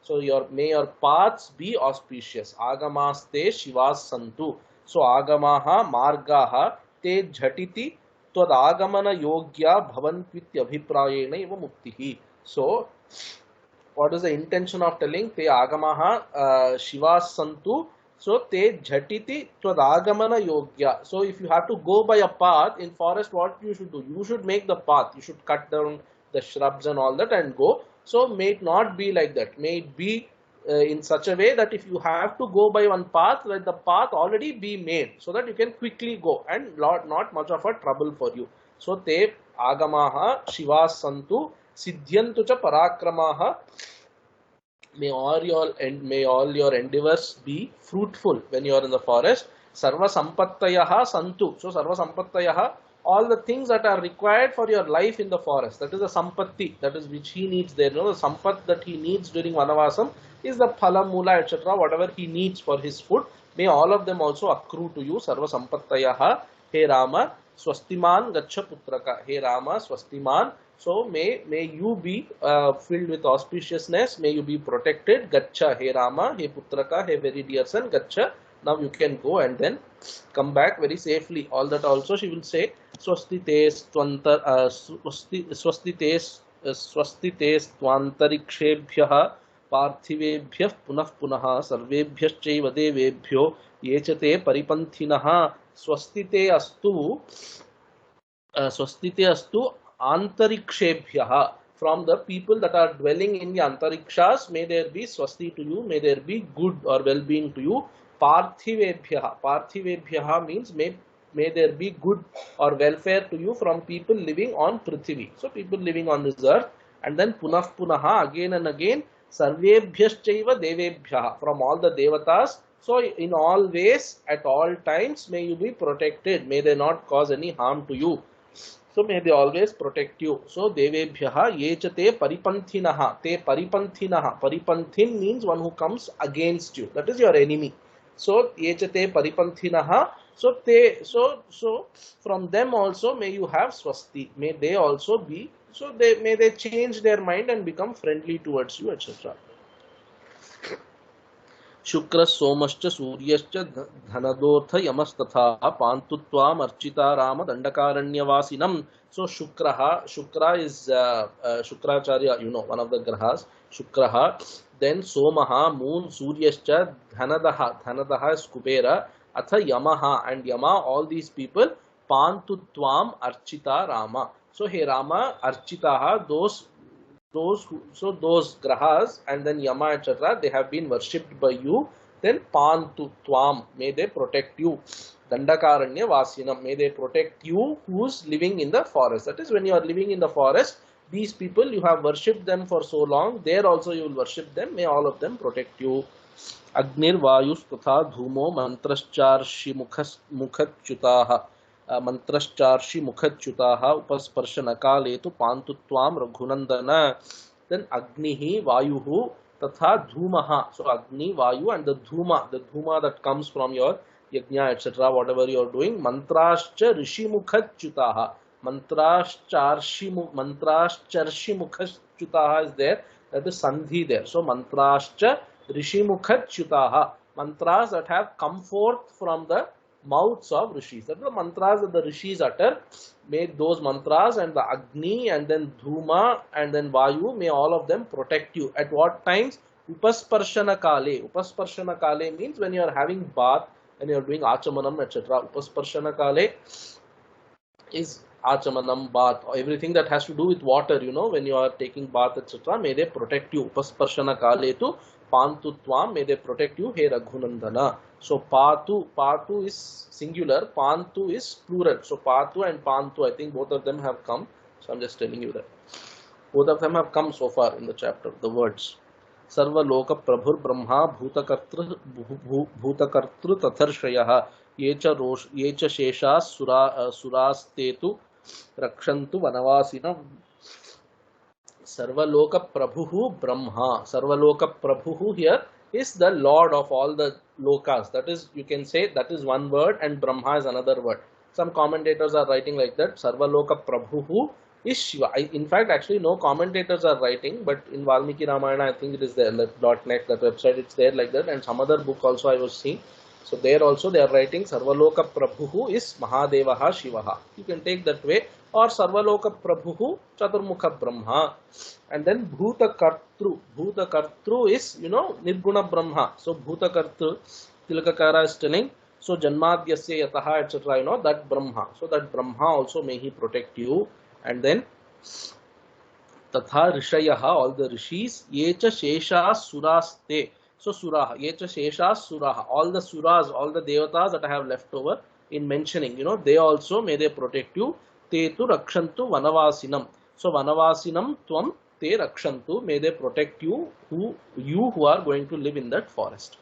So may your paths be auspicious. Agamaste shivasantu. So agamaha margaha te jhatiti twad agamana yogya bhavantvitya abhiprayena eva muktihi. So what is the intention of telling te agamaha shivasantu? So te jhatiti twad agamana yogya. So if you have to go by a path in forest, what you should do? You should make the path. You should cut down the shrubs and all that and go. So may it not be like that. May it be in such a way that if you have to go by one path, let the path already be made, so that you can quickly go and not much of a trouble for you. So te agamaha shivasantu siddhyantu cha parakramaha. May all your endeavors be fruitful when you are in the forest. Sarva sampattayaha santu. So sarva sampattayaha, all the things that are required for your life in the forest. That is the sampatti, that is which he needs there. The sampat that he needs during vanavasam is the phala, mula, etc. Whatever he needs for his food. May all of them also accrue to you. Sarva sampattayaha. He Rama, swastiman gaccha putraka. He Rama, swastiman. So may you be filled with auspiciousness. May you be protected. Gaccha, he Rama, he putraka, he very dear son. Gaccha. Now you can go and then come back very safely. All that also she will say. Swastite swantarikshebhyah पार्थिवेभ्यः पुनः पुनः सर्वेभ्यश्चैव देवेभ्यो ये च ते परिपन्थिनः स्वस्तिते अस्तु antarikshebhyah. From the people that are dwelling in the antarikshas, may there be swasti to you, may there be good or well-being to you. Parthivebhyah. Parthivebhyah means may may there be good or welfare to you from people living on Prithvi. So people living on this earth. And then punah punaha, again and again, sarvebhyashchaiva devebhyaha, from all the devatas. So in all ways, at all times, may you be protected. May they not cause any harm to you. So may they always protect you. So devebhyaha yechate paripantinaha, te paripantinaha. Paripanthin means one who comes against you. That is your enemy. So yechate paripantinaha. So from them also may you have swasti. May they also be, may they change their mind and become friendly towards you, etc. Shukra somascha suryascha dhanadortha yamastatha pantu tvam archita rama dandakaranyavasinam. So Shukra is Shukracharya, one of the grahas. Shukraha. Then Somaha, moon, Suryascha, Dhanadaha is Kubera, Atha Yamaha, and Yama, all these people, Pantu tvam archita Rama. So hey Rama, architaha, those grahas, and then Yama, etc., they have been worshipped by you. Then Pantu tvam, may they protect you. Dandakaranya vasinam, may they protect you who's living in the forest. That is, when you are living in the forest, these people, you have worshipped them for so long, there also you will worship them. May all of them protect you. Agnir vayus tatha dhumo mantrascharshi mukhatchutaha. Mantrascharshi mukhatchutaha upasparshana kaletu pantutvam raghunandana. Then Agnihi vayuhu tatha dhumaha. So Agni, Vayu, and the dhuma that comes from your yajna, etc., whatever you are doing. Mantrascha rishi mukhatchutaha. Mantrascharshi mukhachutaha is there. That is sandhi there. So mantrascha rishi mukhachutaha. Mantras that have come forth from the mouths of rishis. That is the mantras that the rishis utter. May those mantras and the Agni and then Dhuma and then Vayu, may all of them protect you. At what times? Upasparshana kale. Upasparshana kale means when you are having bath and you are doing achamanam, etc. Upasparshana kale is achamanam, bath, everything that has to do with water, when you are taking bath, etc. May they protect you. Upasparshana kaletu pantutvam, may they protect you. He Raghunandana. So patu is singular, pantu is plural. So patu and pantu, I think both of them have come. So I'm just telling you that. Both of them have come so far in the chapter, the words. Sarva loka prabhur brahma bhutakartru tatharshayah yecha sheshas surastetu rakshantu vanavasinam. Sarvaloka Prabhu Brahma. Sarvaloka Prabhu here is the Lord of all the lokas. That is, you can say that is one word and Brahma is another word. Some commentators are writing like that. Sarvaloka Prabhu is Shiva. In fact, actually no commentators are writing, but in Valmiki Ramayana I think it is there, that .net, that website, it's there like that, and some other book also I was seeing. So there also they are writing Sarvaloka Prabhu is Mahadevaha Shivaha. You can take that way. Or Sarvaloka Prabhu Chaturmukha Brahma. And then Bhuta Kartru. Bhuta Kartru is, Nirguna Brahma. So Bhuta Kartru, Tilakakara is telling, so Janmadhyasya Yataha, etc., that Brahma. So that Brahma also may he protect you. And then Tatha Rishayaha, all the rishis, Yecha Shesha Suraste. So Suraha, Yecha Shesha Suraha, all the Suras, all the Devatas that I have left over in mentioning, they also may they protect you. Te tu rakshantu vanavasinam. So vanavasinam tvam te rakshantu, may they protect you who are going to live in that forest.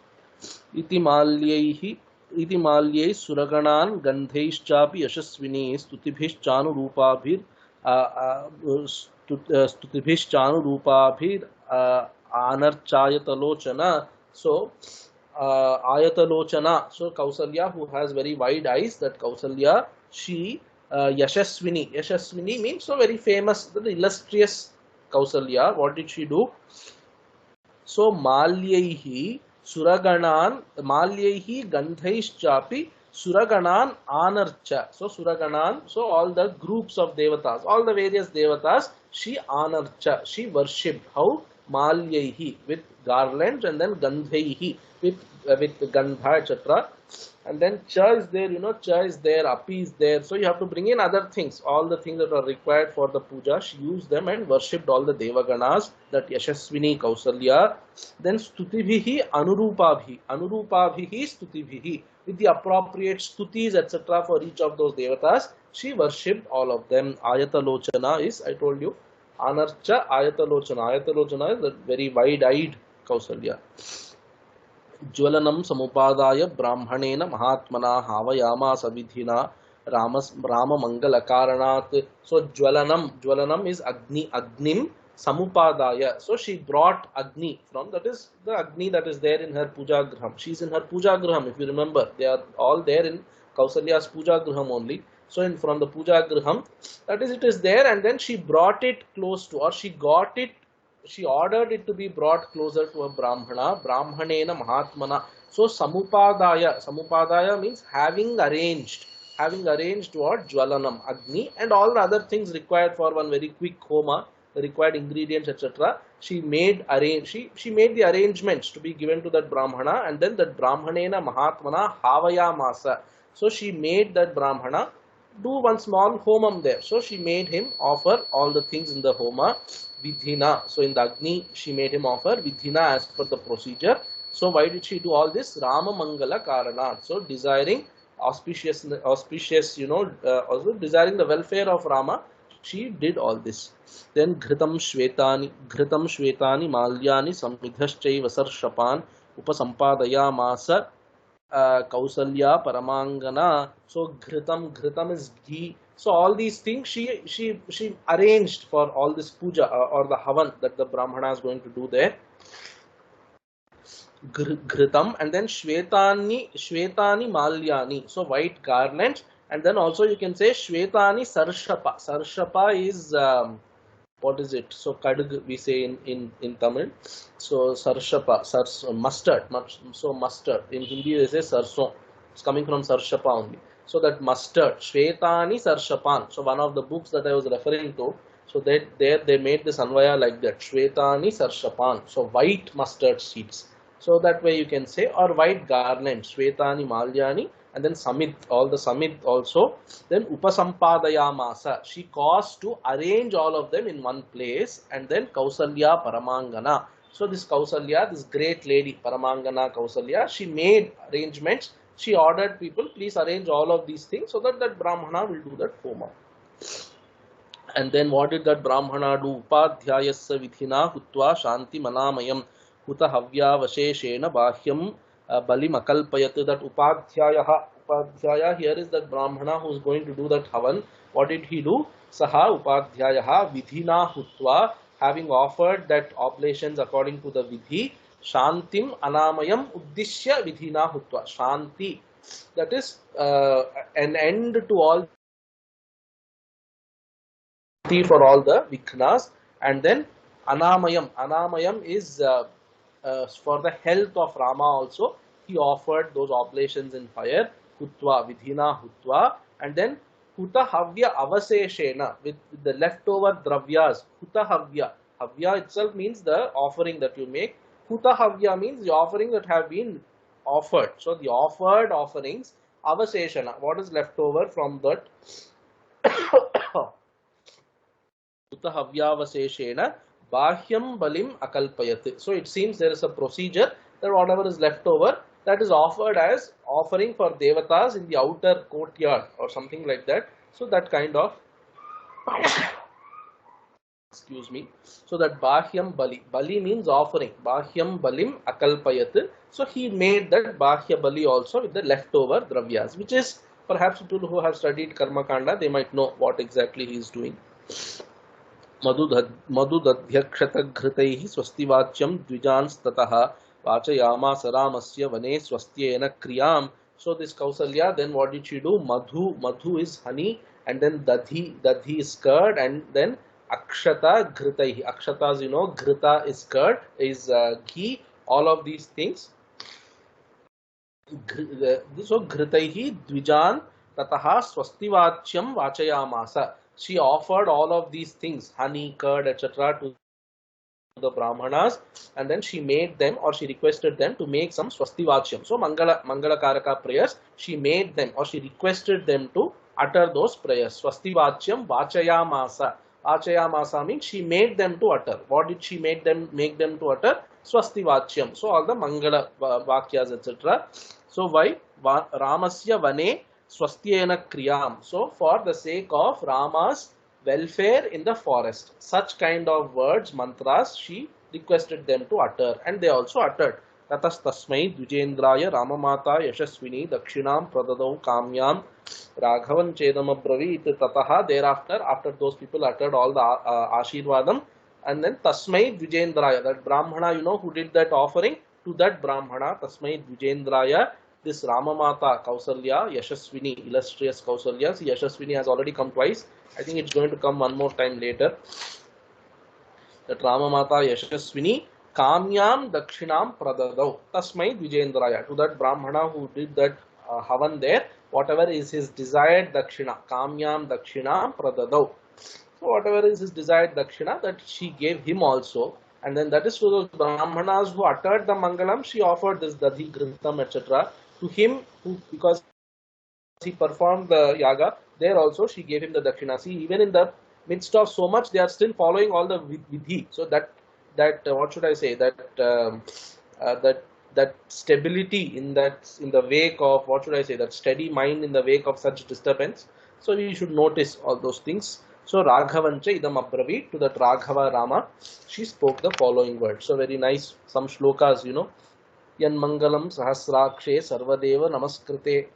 Iti malyai suraganan gandhaishchapi yashasvini stutibhischanu rupabhir anarchayatalochana. So ayatalochana. So Kausalya, who has very wide eyes, that Kausalya, she Yashaswini. Yashaswini means so very famous, the illustrious Kausalya. What did she do? So Malyaihi Suraganan, Malyaihi Gandhaishchapi Suraganan Anarcha. So Suraganan, so all the groups of Devatas, all the various Devatas, she Anarcha, she worshipped. How? Malyaihi, with garlands, and then Gandhaihi, with Gandha, etc. And then Cha is there, Cha is there, Api is there. So you have to bring in other things, all the things that are required for the puja. She used them and worshipped all the Devaganas, that Yashaswini Kausalya. Then Stutibhihi Anurupabhi. Anurupabhihi Stutibhihi. with the appropriate stutis, etc. for each of those devatas. She worshipped all of them. Ayatalochana is, I told you, Anarcha Ayatalochana. Ayatalochana is the very wide-eyed Kausalya. ज्वलनम समुपादाय ब्राह्मणेन महात्मना हावयामास विधिना राम मंगल कारणात्. So jwalanam is agnim samupadaya. So she brought agni from, that is the agni that is there in her puja graham. She is in her puja graham, if you remember, they are all there in Kausalya's puja graham only. So from the puja graham, that is, it is there, and then she brought it close to, or she ordered it to be brought closer to a brahmana, brahmanena mahatmana. So samupadaya means having arranged what? Jwalanam, agni, and all the other things required for one very quick homa, the required ingredients, etc. She made the arrangements to be given to that brahmana, and then that brahmanena mahatmana havayamasa. So she made that brahmana do one small homam there. So she made him offer all the things in the homa, vidhina. So in the agni, she made him offer vidhina as per the procedure. So why did she do all this? Rama mangala karanat. So desiring auspicious, also desiring the welfare of Rama, she did all this. Then ghritam shvetani malyani samidhaschaiva sarshapan upasampadayamasa Kausalya Paramangana. So ghritam is ghee. So all these things she arranged for all this puja or the havan that the brahmana is going to do there. Ghritam, and then shvetani malyani. So white garlands, and then also you can say shvetani sarshapa. Sarshapa is what is it? So kadug we say in Tamil. So sarshapa, mustard. So mustard. In Hindi they say sarson. It's coming from sarshapa only. So that mustard, shvetani sarshapan. So one of the books that I was referring to, so that there they made this anvaya like that, shvetani sarshapan. So white mustard seeds. So that way you can say, or white garland, shvetani malyani, and then samit, all the samit also. Then upasampadayamasa, she caused to arrange all of them in one place, and then Kausalya Paramangana. So this Kausalya, this great lady Paramangana Kausalya, she made arrangements. She ordered people, please arrange all of these things so that that brahmana will do that homa. And then what did that brahmana do? Upadhyayasya vidhina hutva shanti manamayam huta havya vasheshena bahyam balimakalpayat. That upadhyaya here is that brahmana who is going to do that havan. What did he do? Saha upadhyayaha vidhina hutva, having offered that oblations according to the vidhi, shantim anamayam uddishya vidhina hutva. Shanti, that is an end to all for all the viknas. And then anamayam is for the health of Rama also. He offered those oblations in fire, hutva vidhina hutva, and then huta havya avaseshena, with the leftover dravyas. Huta havya itself means the offering that you make. Huta havya means the offering that have been offered. So the offered offerings, avaseshana, what is left over from that. Huta havya avaseshena bahyam balim akalpayat. So it seems there is a procedure that whatever is left over, that is offered as offering for devatas in the outer courtyard or something like that. So that kind of excuse me. So that bahyam bali means offering. Bahyam balim akalpayat. So he made that bahya bali also with the leftover dravyas, which is perhaps people who have studied karma kanda, they might know what exactly he is doing. Madudadhyakshata ghritaihi swastivachyam dvijanstataha vachayama saramasya vane swastyena kriyam. So this Kausalya, then what did she do? Madhu is honey, and then dadhi is curd, and then akshata ghritaihi. Akshatas, ghrita is curd, is ghee, all of these things. So ghritaihi dvijan tataha swastivachyam vachayamasa. She offered all of these things, honey, curd, etc. to the brahmanas, and then she made them, or she requested them to make some swastivachyam. So mangala karaka prayers, she made them, or she requested them to utter those prayers. Swastivachyam vachayamasa. Vachayamasa means she made them to utter. What did she make them to utter? Swastivachyam. So all the mangala vakyas, etc. So why? Ramasya vane swastyena kriyam. So for the sake of Rama's welfare in the forest. Such kind of words, mantras, she requested them to utter, and they also uttered. Tatas tasmai dvijendraya ramamata yashaswini dakshinam pradadau kamyam raghavan chedam abravit. Tataha, thereafter, after those people uttered all the ashirvadam, and then tasmai dvijendraya, that brahmana, who did that offering, to that brahmana, tasmai dvijendraya, this Ramamata Kausalya, Yashaswini, illustrious Kausalya. See, Yashaswini has already come twice. I think it's going to come one more time later. That Ramamata Yashaswini, Kamyam Dakshinam Pradadau, Tasmai Vijendraya. To that Brahmana who did that Havan there, whatever is his desired Dakshina, Kamyam Dakshinam Pradadau. So whatever is his desired Dakshina, that she gave him also. And then that is to those Brahmanas who uttered the Mangalam, she offered this Dadhi Grintam, etc. to him, because he performed the yaga. There also she gave him the dakshina. See, even in the midst of so much, they are still following all the vidhi. So that what should I say, that stability in the wake of, what should I say, that steady mind in the wake of such disturbance. So we should notice all those things. So Raghavancha idam abravit, to that Raghava Rama, she spoke the following words. So very nice, some shlokas, Yan mangalam sahasrakshe sarvadeva namaskrite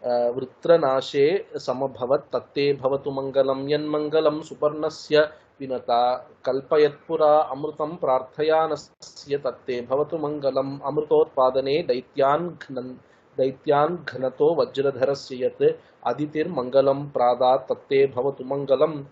vritranashe samabhavat tatte bhavatu mangalam. Yan mangalam suparnasya vinata kalpayatpura amrutam prarthayanasya tatte bhavatu mangalam. Amrutotpadane daityan ghanato vajradharasya yat aditir mangalam pradat tatte bhavatu mangalam.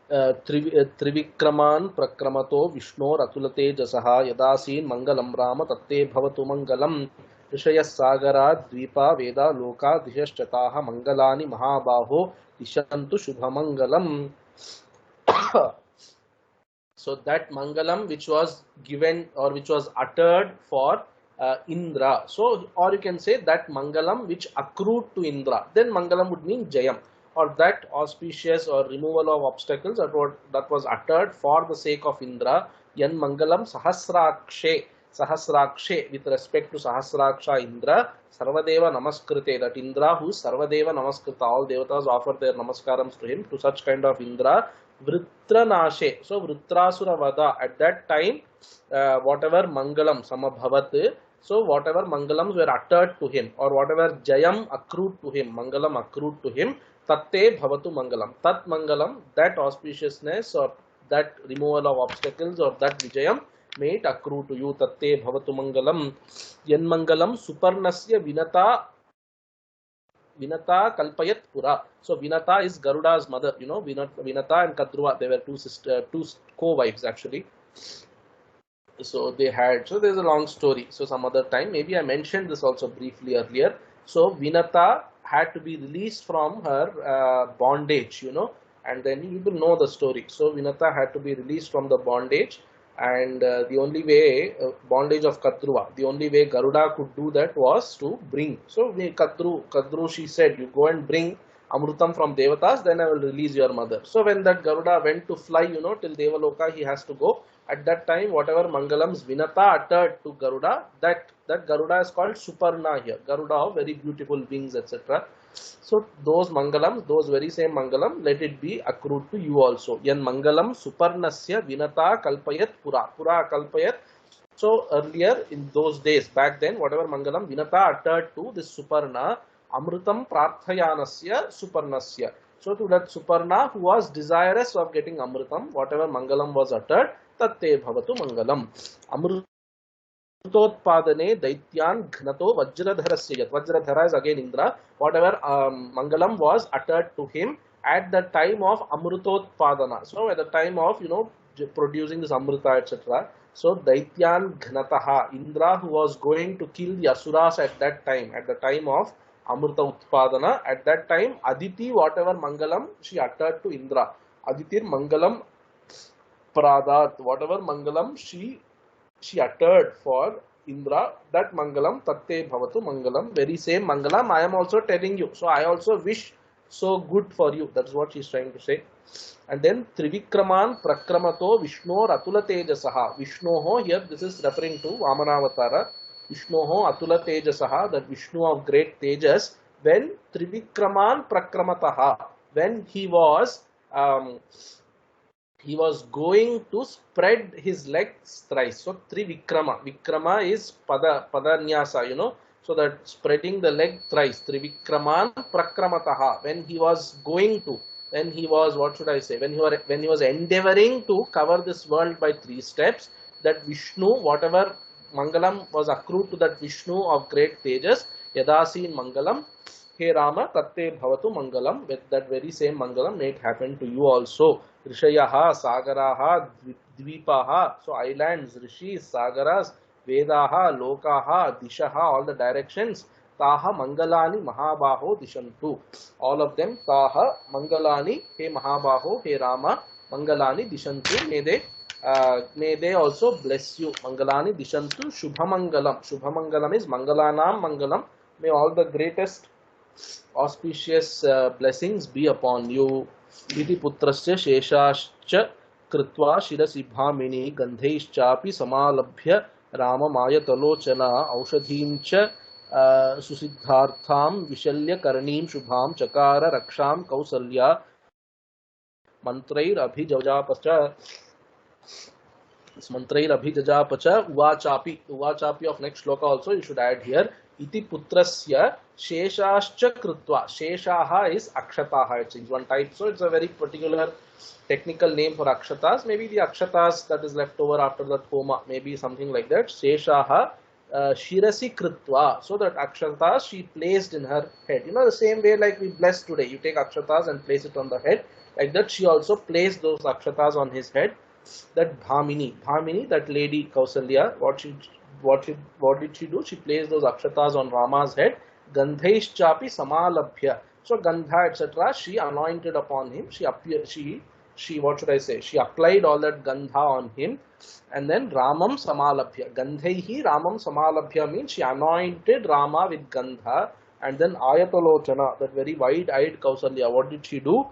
Trivikraman prakramato Vishno ratulate jasaha yadasin mangalam Rama tatte bhavatu mangalam. Rishayas sagara dvipa veda loka dishaschataha mangalani mahabaho dishantu shubha mangalam. So that mangalam which was given or which was uttered for Indra. So, or you can say that mangalam which accrued to Indra. Then mangalam would mean jayam, or that auspicious or removal of obstacles that was uttered for the sake of Indra. Yan mangalam sahasrakshe, with respect to Sahasraksha Indra, Sarvadeva Namaskrite, that Indra who is Sarvadeva Namaskrita, all devatas offer their namaskarams to him, to such kind of Indra. Vritranashe, so Vritrasura Vada, at that time, whatever mangalam samabhavat, so whatever mangalams were uttered to him, or whatever jayam accrued to him, mangalam accrued to him, tatte bhavatu mangalam. Tat mangalam, that auspiciousness or that removal of obstacles or that vijayam, may it accrue to you. Tatte bhavatu mangalam. Yan mangalam suparnasya vinata kalpayat pura. So Vinata is Garuda's mother. Vinata and Kadruva, they were two co-wives actually. So they had, so there's a long story. So some other time, maybe I mentioned this also briefly earlier. So Vinata had to be released from her bondage, and then you will know the story. So Vinata had to be released from the bondage, and the only way, bondage of Kadruva, the only way Garuda could do that was to bring. So Kadru, she said, you go and bring Amrutam from Devatas, then I will release your mother. So when that Garuda went to fly, till Devaloka, he has to go. At that time, whatever mangalams Vinata uttered to Garuda, that Garuda is called Suparna here. Garuda of very beautiful wings, etc. So those mangalams, those very same mangalam, let it be accrued to you also. Yan mangalam Suparnasya Vinata kalpayat pura. Pura kalpayat. So earlier in those days, back then, whatever mangalam Vinata uttered to this Suparna, Amrutam prarthayanasya Suparnasya. So to that Suparna who was desirous of getting Amrutam, whatever mangalam was uttered, tatte bhavatu mangalam. Amrutotpadane daityan ghnato vajradharasya yat. Vajradhara is again Indra. Whatever mangalam was uttered to him at the time of Amrutotpadana. So at the time of, producing this Amrita, etc. So Daityan Gnataha, Indra who was going to kill the Asuras at that time, at the time of Amrita Utpadana, at that time Aditi, whatever mangalam she uttered to Indra, Aditir mangalam pradat, whatever mangalam she uttered for Indra, that mangalam tatte bhavatu mangalam, very same mangalam I am also telling you. So I also wish so good for you. That's what she is trying to say. And then Trivikraman Prakramato Vishno Ratula Tejasaha. Vishnoho, here this is referring to Vamanavatara. Vishnoho Atula Tejasaha, that Vishnu of great Tejas, when Trivikraman Prakramataha, when he was going to spread his legs thrice. So Trivikrama. Vikrama is Padanyasa, So that spreading the leg thrice. Trivikraman Prakramataha. When he was going to, when he was, what should I say, when he was endeavoring to cover this world by 3 steps, that Vishnu, whatever Mangalam was accrued to that Vishnu of great Tejas, Yadasi in Mangalam, He Rama, Tatte Bhavatu Mangalam, with that very same Mangalam, may it happen to you also. Rishayaha, Sagaraha, Dvipaha, so islands, Rishis, Sagaras, Vedaha, Lokaha, Dishaha, all the directions. Taha Mangalani Mahabaho Dishantu. All of them, Taha Mangalani, He Mahabaho, He Rama, Mangalani Dishantu. May they also bless you. Mangalani Dishantu Shubhamangalam. Shubhamangalam is Mangalanam Mangalam. May all the greatest auspicious blessings be upon you. Iti putrasya sheshascha kritva shirasi bhamini gandheishchapi samalabhya Rama maya talochana aushadhimcha susiddhartham vishalya karanim shubham chakara raksham kausalya mantrair abhijajapacha. Mantrair abhijajapacha uvachapi of next shloka also you should add here. Iti putrasya sheshascha krutva. Sheshaha is akshataha. It's in one type, so it's a very particular technical name for akshatas. Maybe the akshatas that is left over after that homa, maybe something like that. Sheshaha shirasi krutva. So that akshatas she placed in her head. The same way like we bless today. You take akshatas and place it on the head. Like that she also placed those akshatas on his head. That Bhamini, that lady Kausalya, what did she do? She placed those akshatas on Rama's head. Gandhaishchapi samalabhya. So Gandha, etc. she anointed upon him. She what should I say? She applied all that Gandha on him. And then Ramam samalabhya. Gandhaihi Ramam samalabhya means she anointed Rama with Gandha. And then Ayatalochana, that very wide-eyed Kausalya, what did she do?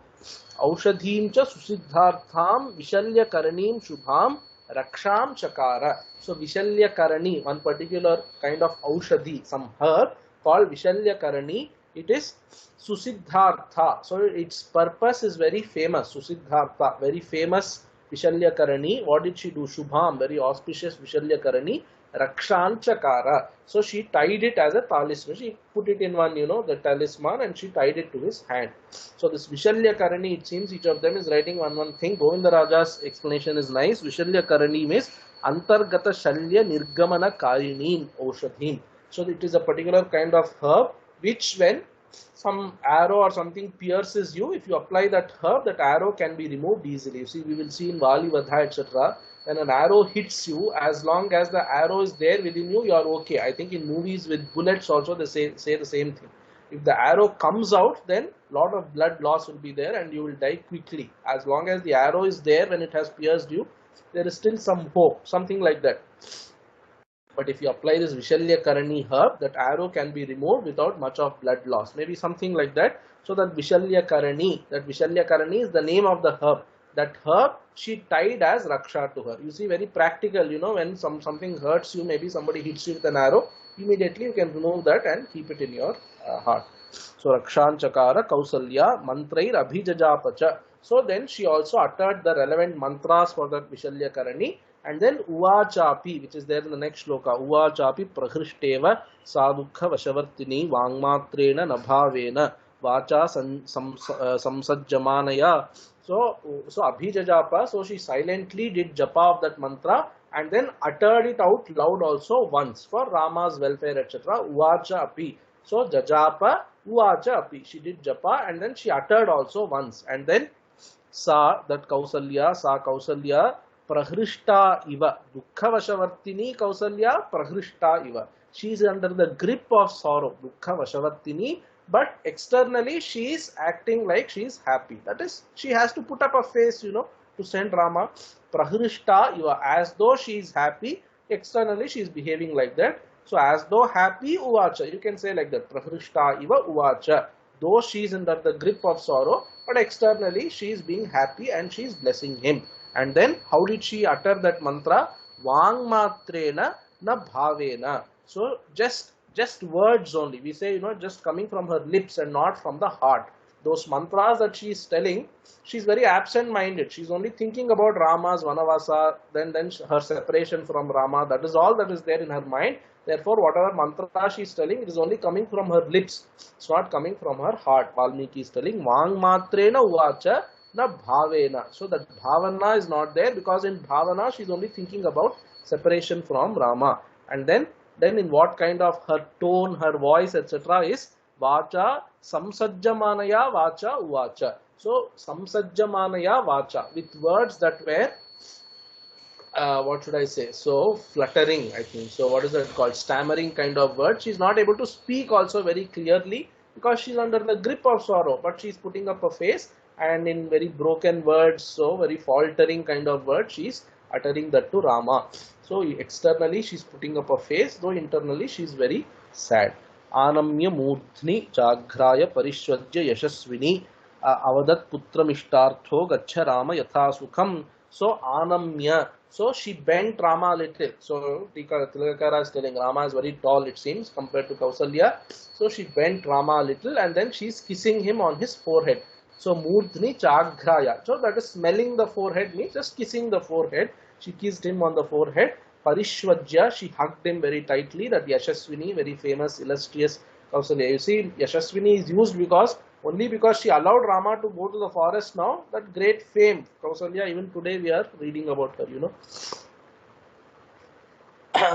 Aushadhim cha susiddhartham vishalya karanim shubham raksham chakara. So Vishalya Karani, one particular kind of aushadhi, some herb called Vishalya Karani, it is Susiddhartha. So its purpose is very famous. Susiddhartha, very famous Vishalya Karani. What did she do? Shubham, very auspicious Vishalya Karani. Rakshan Chakara. So she tied it as a talisman. She put it in one, the talisman, and she tied it to his hand. So this Vishalya Karani, it seems each of them is writing one thing. Govinda Raja's explanation is nice. Vishalya Karani means Antargata Shalya Nirgamana Karineen Oshadhin. So it is a particular kind of herb which when some arrow or something pierces you, if you apply that herb, that arrow can be removed easily. You see, we will see in Vali Vadha, etc. When an arrow hits you, as long as the arrow is there within you, you are okay. I think in movies with bullets also they say the same thing. If the arrow comes out, then lot of blood loss will be there and you will die quickly. As long as the arrow is there when it has pierced you, there is still some hope, something like that. But if you apply this Vishalya Karani herb, that arrow can be removed without much of blood loss. Maybe something like that. So that Vishalya Karani is the name of the herb. That herb she tied as Raksha to her. You see, very practical, when something hurts you, maybe somebody hits you with an arrow, immediately you can remove that and keep it in your heart. So Rakshan Chakara Kausalya Mantrair Abhijajapacha. So then she also uttered the relevant mantras for that Vishalya Karani. And then Uvachapi, which is there in the next shloka. Uvachapi Prahrishteva Sadukha Vashavartini Vangmatrena Nabhavena Vacha Samsajjamanaya. So Abhijajapa, so she silently did japa of that mantra and then uttered it out loud also once for Rama's welfare, etc. Uvacha api. So Jajapa, Uvacha api. She did japa and then she uttered also once. And then that Kausalya, Prahrishta iva. Dukkha Vashavartini Kausalya, Prahrishta iva. She is under the grip of sorrow. Dukkha Vashavartini. But externally she is acting like she is happy. That is, she has to put up a face, to send Rama. Prahrishta iva, as though she is happy. Externally she is behaving like that. So as though happy uvacha, you can say like that. Prahrishta iva uvacha. Though she is under the grip of sorrow, but externally she is being happy and she is blessing him. And then how did she utter that mantra? Vangmatrena na bhavena. So just words only. We say, just coming from her lips and not from the heart. Those mantras that she is telling, she's very absent-minded. She's only thinking about Rama's Vanavasa, then her separation from Rama. That is all that is there in her mind. Therefore, whatever mantra she is telling, it is only coming from her lips. It's not coming from her heart. Valmiki is telling, Vang matrena uvacha na bhavena. So that bhavana is not there, because in bhavana she is only thinking about separation from Rama. And then in what kind of her tone, her voice, etc. is vacha samsajjamanaya vacha uvacha. So samsajjamanaya vacha, with words that were what should I say, so fluttering, I think. So what is that called, stammering kind of word. She's not able to speak also very clearly, because she's under the grip of sorrow, but she's putting up a face, and in very broken words, so very faltering kind of words, she's uttering that to Rama. So externally she's putting up a face, though internally she's very sad. Anamya murdhni jagraya parishwajya yashasvini avadat putramishtartho gaccha Rama yatha sukham. So anamya, so she bent Rama a little. So Tilakara is telling Rama is very tall, it seems, compared to Kausalya. So she bent Rama a little, and then she's kissing him on his forehead. So murdhni chagraya, so that is smelling the forehead, means just kissing the forehead. She kissed him on the forehead. Parishwajya, she hugged him very tightly. That Yashaswini, very famous, illustrious Kausalya. You see, Yashaswini is used only because she allowed Rama to go to the forest now. That great fame, Kausalya, even today we are reading about her,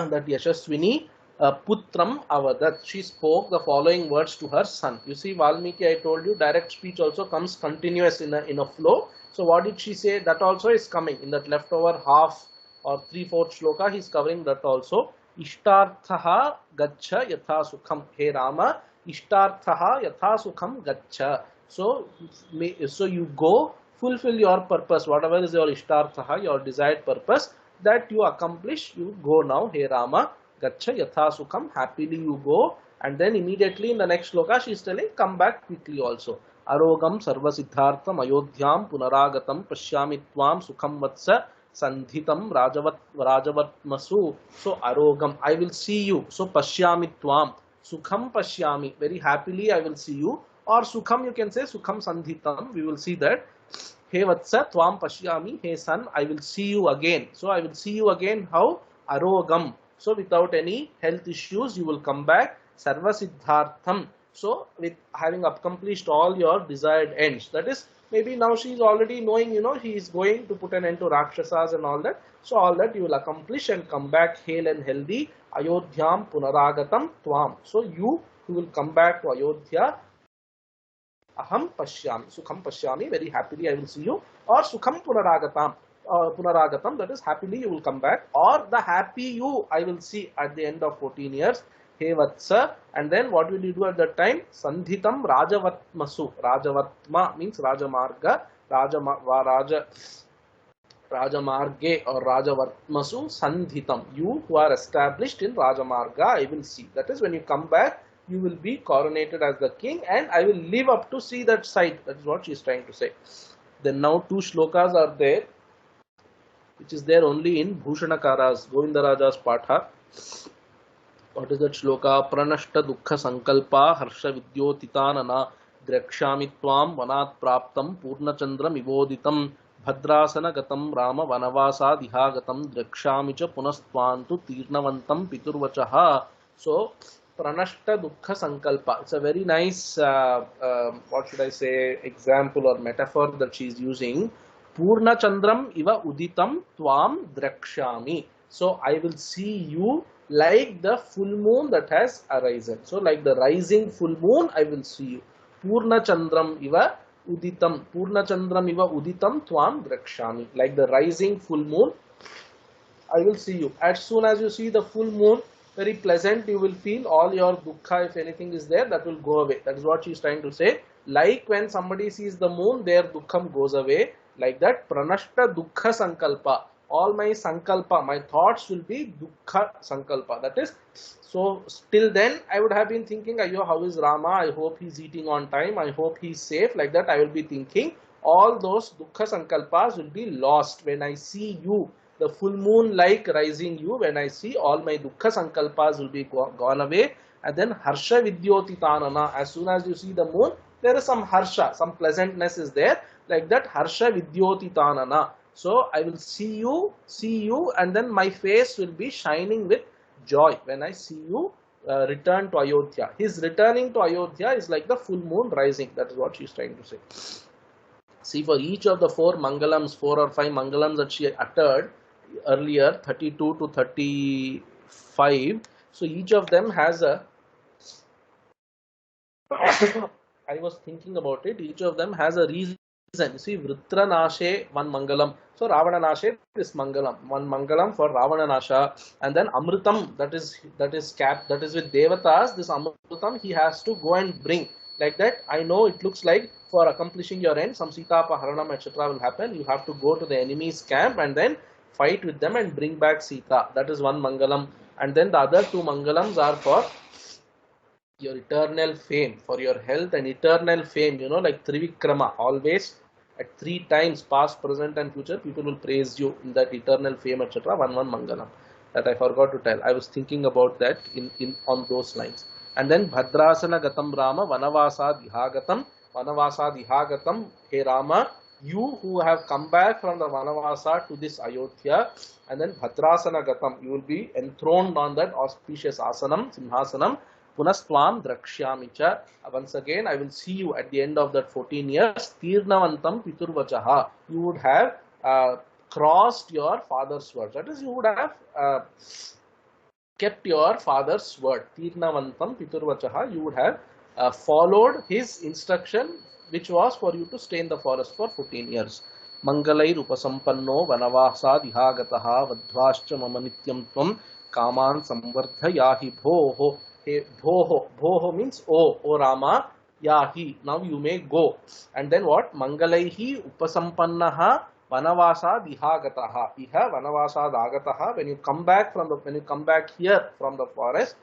that Yashaswini Putram Avadat. She spoke the following words to her son. You see, Valmiki, I told you, direct speech also comes continuous in a flow. So what did she say? That also is coming in that leftover half or 3/4 shloka. He is covering that also. Ishtarthaha gaccha yatha sukham. Hey Rama, Ishtarthaha yatha sukham gaccha. So you go, fulfill your purpose, whatever is your Ishtarthaha, your desired purpose, that you accomplish, you go now, hey Rama, gaccha yatha sukham, happily you go. And then immediately in the next shloka she is telling, come back quickly also. Arogam sarvasiddhartham ayodhyam punaragatam pashyami tvam sukham vatsa sandhitam rajavatmasu. So arogam, I will see you. So pashyami tvam, sukham pashyami, very happily I will see you. Or sukham, you can say sukham sandhitam, we will see that. He vatsa tvam pashyami, hey son, I will see you again. So I will see you again, how? Arogam. So without any health issues you will come back. Sarvasiddhartham. So with having accomplished all your desired ends. That is, maybe now she is already knowing, he is going to put an end to Rakshasas and all that. So all that you will accomplish and come back hale and healthy. Ayodhyam punaragatam tvam. So you who will come back to Ayodhya. Aham pashyami. Sukham pashyami. Very happily I will see you. Or sukham punaragatam. Punaragatam, that is happily you will come back. Or the happy you I will see at the end of 14 years. He vatsa, and then what will you do at that time? Sandhitam rajavatmasu. Rajavatma means rajamarga. Rajamarge or rajavatmasu sandhitam. You who are established in rajamarga, I will see. That is, when you come back, you will be coronated as the king, and I will live up to see that sight. That is what she is trying to say. Then now 2 shlokas are there, which is there only in Bhushanakara's, Govindaraja's Patha. What is that shloka? Pranashta dukkha sankalpa harsha vidyotitanana drakshami tvam vanat praptam purnachandram ivoditam bhadrasana gatam rama vanavasa dihagatam drakshami cha punastvantu tirnavantam piturvachaha. So pranashta dukkha sankalpa, it's a very nice what should I say, example or metaphor that she is using. Purnachandram iva uditam tvam drakshami. So I will see you like the full moon that has arisen. So like the rising full moon, I will see you. Purna Chandram iva uditam. Purna Chandram iva uditam tvam drakshami. Like the rising full moon, I will see you. As soon as you see the full moon, very pleasant, you will feel all your dukkha, if anything is there, that will go away. That is what she is trying to say. Like when somebody sees the moon, their dukkham goes away. Like that, pranashta dukkha sankalpa. All my sankalpa, my thoughts will be dukkha sankalpa. That is, so till then I would have been thinking, Ayyo, how is Rama? I hope he's eating on time. I hope he's safe. Like that I will be thinking. All those dukkha sankalpas will be lost when I see you. the full moon like rising you, when I see, all my dukkha sankalpas will be gone away. And then harsha vidyotitanana, as soon as you see the moon, there is some harsha, some pleasantness is there, like that harsha vidyotitanana. So I will see you, and then my face will be shining with joy when I see you return to Ayodhya. His returning to Ayodhya is like the full moon rising. That is what she is trying to say. See, for each of the 4 mangalams, 4 or 5 mangalams that she uttered earlier, 32 to 35, so each of them has a I was thinking about it, each of them has a reason. See, Vritra Nashe, one mangalam. So Ravana Nashe, this mangalam. One mangalam for Ravana Nasha. And then Amritam, that is with Devatas, this Amritam he has to go and bring. Like that, I know it looks like for accomplishing your end, some Sita Paharanam, etc. will happen. You have to go to the enemy's camp and then fight with them and bring back Sita. That is one mangalam. And then the other 2 mangalams are for your eternal fame, for your health and eternal fame, like Trivikrama, always at 3 times, past, present and future, people will praise you in that eternal fame, etc. One mangalam. That I forgot to tell. I was thinking about that on those lines. And then Bhadrasana Gatam Rama, Vanavasa Dihagatam, Hey Rama, you who have come back from the Vanavasa to this Ayodhya, and then Bhadrasana Gatam, you will be enthroned on that auspicious asanam, Simhasanam, Punastvam Drakshyamicha. Once again, I will see you at the end of that 14 years. Tirnavantam Piturvachaha. You would have crossed your father's words. That is, you would have kept your father's word. Tirnavantam Piturvachaha. You would have followed his instruction, which was for you to stay in the forest for 14 years. Mangalai Rupasampanno Vanavasa Dihagataha Vadvascha Mamanityam Tvam Kaman Samvardha Yahi Bhoho. Bhoho means O Rama, Yahi, now you may go. And then what? Mangalaihi Upasampannaha Vanavasa Dihagataha. Iha Vanavasa Dagataha. When you come back here from the forest,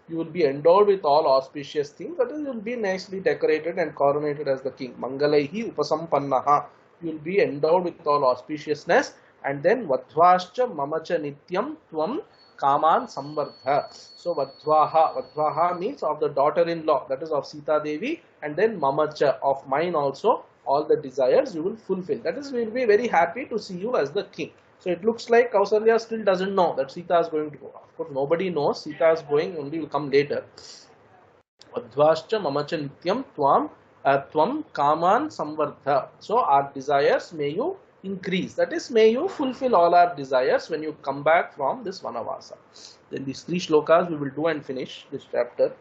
you will be endowed with all auspicious things. That is, you will be nicely decorated and coronated as the king. Mangalaihi Upasampannaha. You will be endowed with all auspiciousness. And then Vadvascha Mamacha Nityam Tvam Kaman Samvardha. So Vadvaha means of the daughter-in-law, that is of Sita Devi, and then Mamacha, of mine also, all the desires you will fulfill. That is, we will be very happy to see you as the king. So it looks like Kausalya still doesn't know that Sita is going to go. Of course, nobody knows. Sita is going, only will come later. Vadvascha Mamacha Nityam Tvam Kaman Samvardha. So our desires may you increase. That is, may you fulfill all our desires when you come back from this Vanavasa. Then these 3 shlokas we will do and finish this chapter.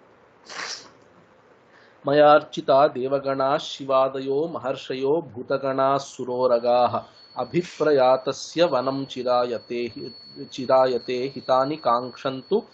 Mayarchita Devagana Shivadayo Maharshayo Bhutagana Suroragaha Abhiprayatasya Vanam Chirayate Hitani Kankshantu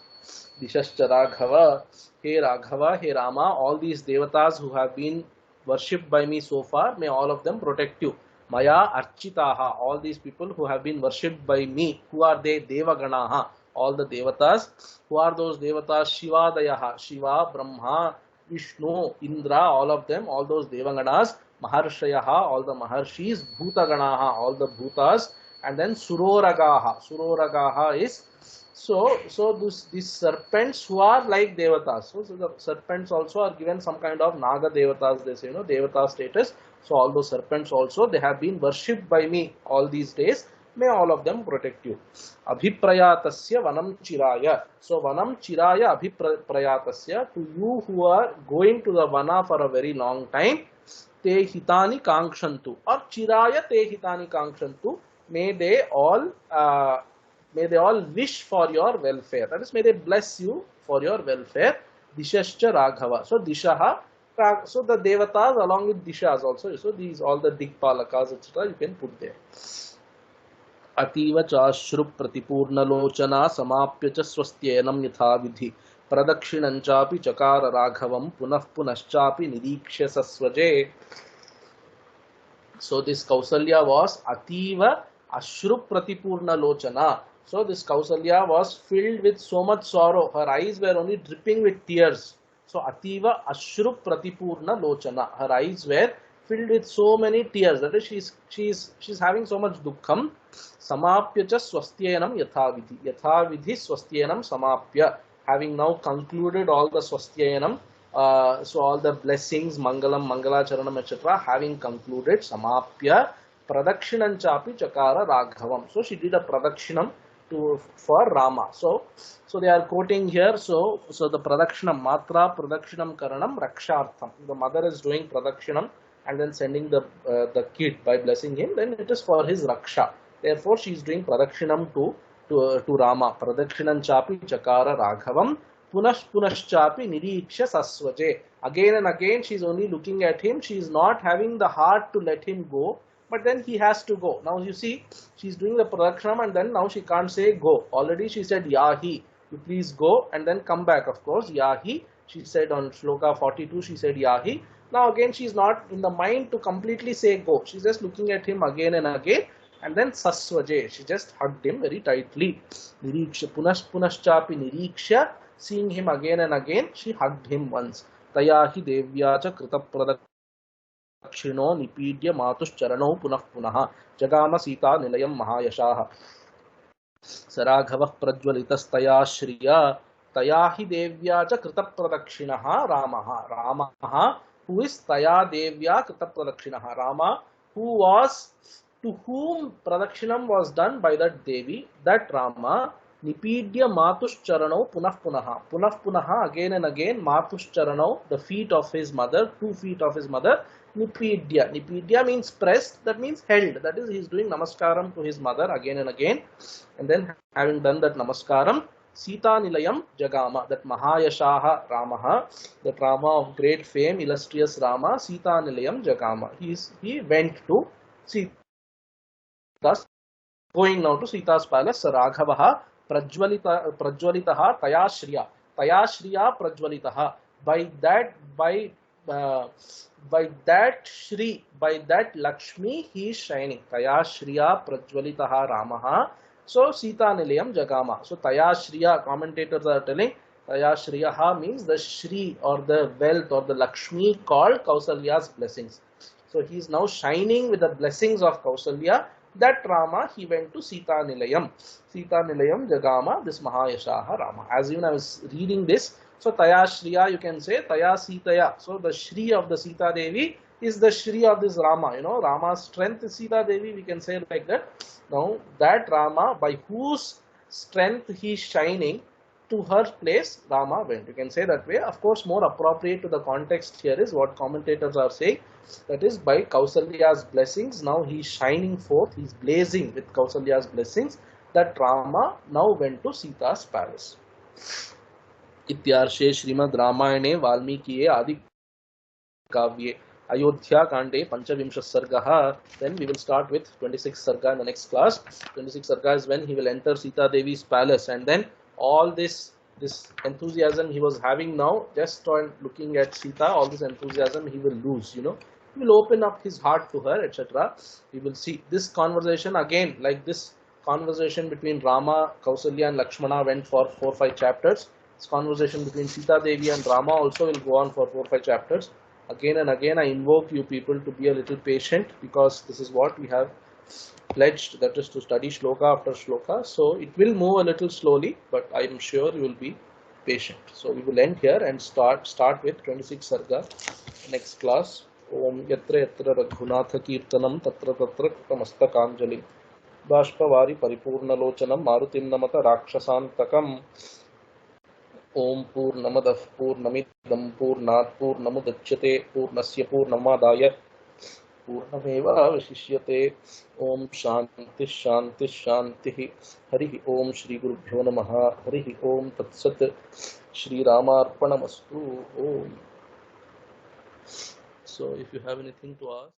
Dishascha Raghava. Hey Raghava, hey Rama, all these devatas who have been worshipped by me so far, may all of them protect you. Maya Architaha, all these people who have been worshipped by me. Who are they? Devaganaha, all the devatas. Who are those devatas? Shivadayaha, Shiva, Brahma, Vishnu, Indra, all of them, all those devaganas. Maharshayaha, all the maharshis. Bhutaganaha, all the bhutas. And then Suroragaha. Suroragaha is these serpents who are like devatas. So the serpents also are given some kind of Naga devatas, they say, devata status. So all those serpents also, they have been worshipped by me all these days. May all of them protect you. Abhiprayatasya Vanam Chiraya. So Vanam Chiraya Abhiprayatasya, to you who are going to the Vana for a very long time, Te Hitani Kankshantu, or Chiraya Te Hitani Kankshantu, may they all wish for your welfare. That is, may they bless you for your welfare. Dishascha Raghava. So Dishaha, so the devatas along with dishas also. So these all the Dikpalakas, etc. you can put there. Ativa Chashrup Pratipurna Lochana Samapya cha Swastyenam Yatha Vidhi Pradakshinanchapi Chakara Raghavam Punah Punaschapi Nidikshya Saswaje. So this Kausalya was Ativa Ashrup Pratipurna Lochana. So this Kausalya was filled with so much sorrow. Her eyes were only dripping with tears. So Ativa Ashrup Pratipurna Lochana. Her eyes were filled with so many tears. That is, she's having so much dukkham. Samapya cha swastyayanam yathavidhi. Yathavidhi swastyayanam samapya. Having now concluded all the swastyayanam, so all the blessings, mangalam, mangalacharanam, etc. Having concluded, samapya pradakshinam chapi chakara raghavam. So she did a pradakshinam for Rama. So they are quoting here. So the pradakshinam, matra pradakshinam karanam rakshartham. The mother is doing pradakshinam and then sending the kid by blessing him. Then it is for his raksha. Therefore, she is doing pradakshinam to Rama. Pradakshinam chapi chakara raghavam. Punashchapi niriksha sasvaje. Again and again, she is only looking at him. She is not having the heart to let him go. But then he has to go. Now you see, she's doing the pradakshinam and then now she can't say go. Already she said yahi, you please go and then come back. Of course, yahi, she said on shloka 42, she said yahi. Now again she is not in the mind to completely say go. She's just looking at him again and again and then sasvaje, she just hugged him very tightly. Niriksha, punaschapi niriksha, seeing him again and again, she hugged him once. Tayahi devyacha krita Dakshino nipidya matuscharano punah punah jagama sita nilayam mahayashaha saraghavah prajwalitastaya shriya tayahi devya cha krita pradakshinaha Ramaha, who is taya devya krita pradakshinaha, Rama, who was, to whom pradakshinam was done by that Devi, that Rama, nipidya matuscharano punah punaha, again and again, matuscharano, the feet of his mother, 2 feet of his mother. Nipidya means pressed, that means held. That is, he is doing namaskaram to his mother again and again. And then having done that namaskaram, Sita Nilayam Jagama, that Mahayashaha Ramaha, that Rama of great fame, illustrious Rama, Sita Nilayam Jagama. He went to Sita's, going now to Sita's palace. Raghavaha Prajwalitaha Tayashriya Prajwalitaha. By that Lakshmi, he is shining. Tayashriya Prajwalitaha Ramaha. So Sita Nilayam Jagama. So Tayashriya, commentators are telling, Tayashriyaha means the Shri or the wealth or the Lakshmi called Kausalya's blessings. So he is now shining with the blessings of Kausalya. That Rama, he went to Sita Nilayam. Sita Nilayam Jagama, this Mahayashaha Rama. As even I was reading this, so Taya Shriya, you can say Taya Sitaya. So the Shri of the Sita Devi is the Shri of this Rama. You know, Rama's strength is Sita Devi, we can say like that. Now that Rama, by whose strength he is shining, to her place Rama went. You can say that way. Of course, more appropriate to the context here is what commentators are saying. That is, by Kausalya's blessings, now he is shining forth, he is blazing with Kausalya's blessings. That Rama now went to Sita's palace. इत्यार्षे श्रीमद् रामायणे वाल्मीकिये आदि काव्ये Ayodhyakaande Panchavimsha Sarga. Then we will start with 26 Sarga in the next class. 26 Sarga is when he will enter Sita Devi's palace, and then all this enthusiasm he was having now, just on looking at Sita, all this enthusiasm he will lose, you know. He will open up his heart to her, etc. We will see this conversation again, like this conversation between Rama, Kausalya and Lakshmana went for 4-5 chapters. This conversation between Sita Devi and Rama also will go on for 4-5 chapters. Again and again I invoke you people to be a little patient, because this is what we have pledged, that is to study shloka after shloka. So it will move a little slowly, but I am sure you will be patient. So we will end here and start with 26 Sarga next class. Om yatra yatra raghunatha kirtanam tatra tatra kamastakanjali bashpavari paripurnalocanam marutim namata rakshasantakam. Om Purnamadah Purnamidam Purnat Purnamudachyate Purnasya Purnamadaya Purnameva Vashishyate. Om Shanti Shanti Shanti. Harihi Om Shri Gurubhyo Namaha. Harihi Om Tatsat. Shri Ramarpanamastu. Om. So if you have anything to ask.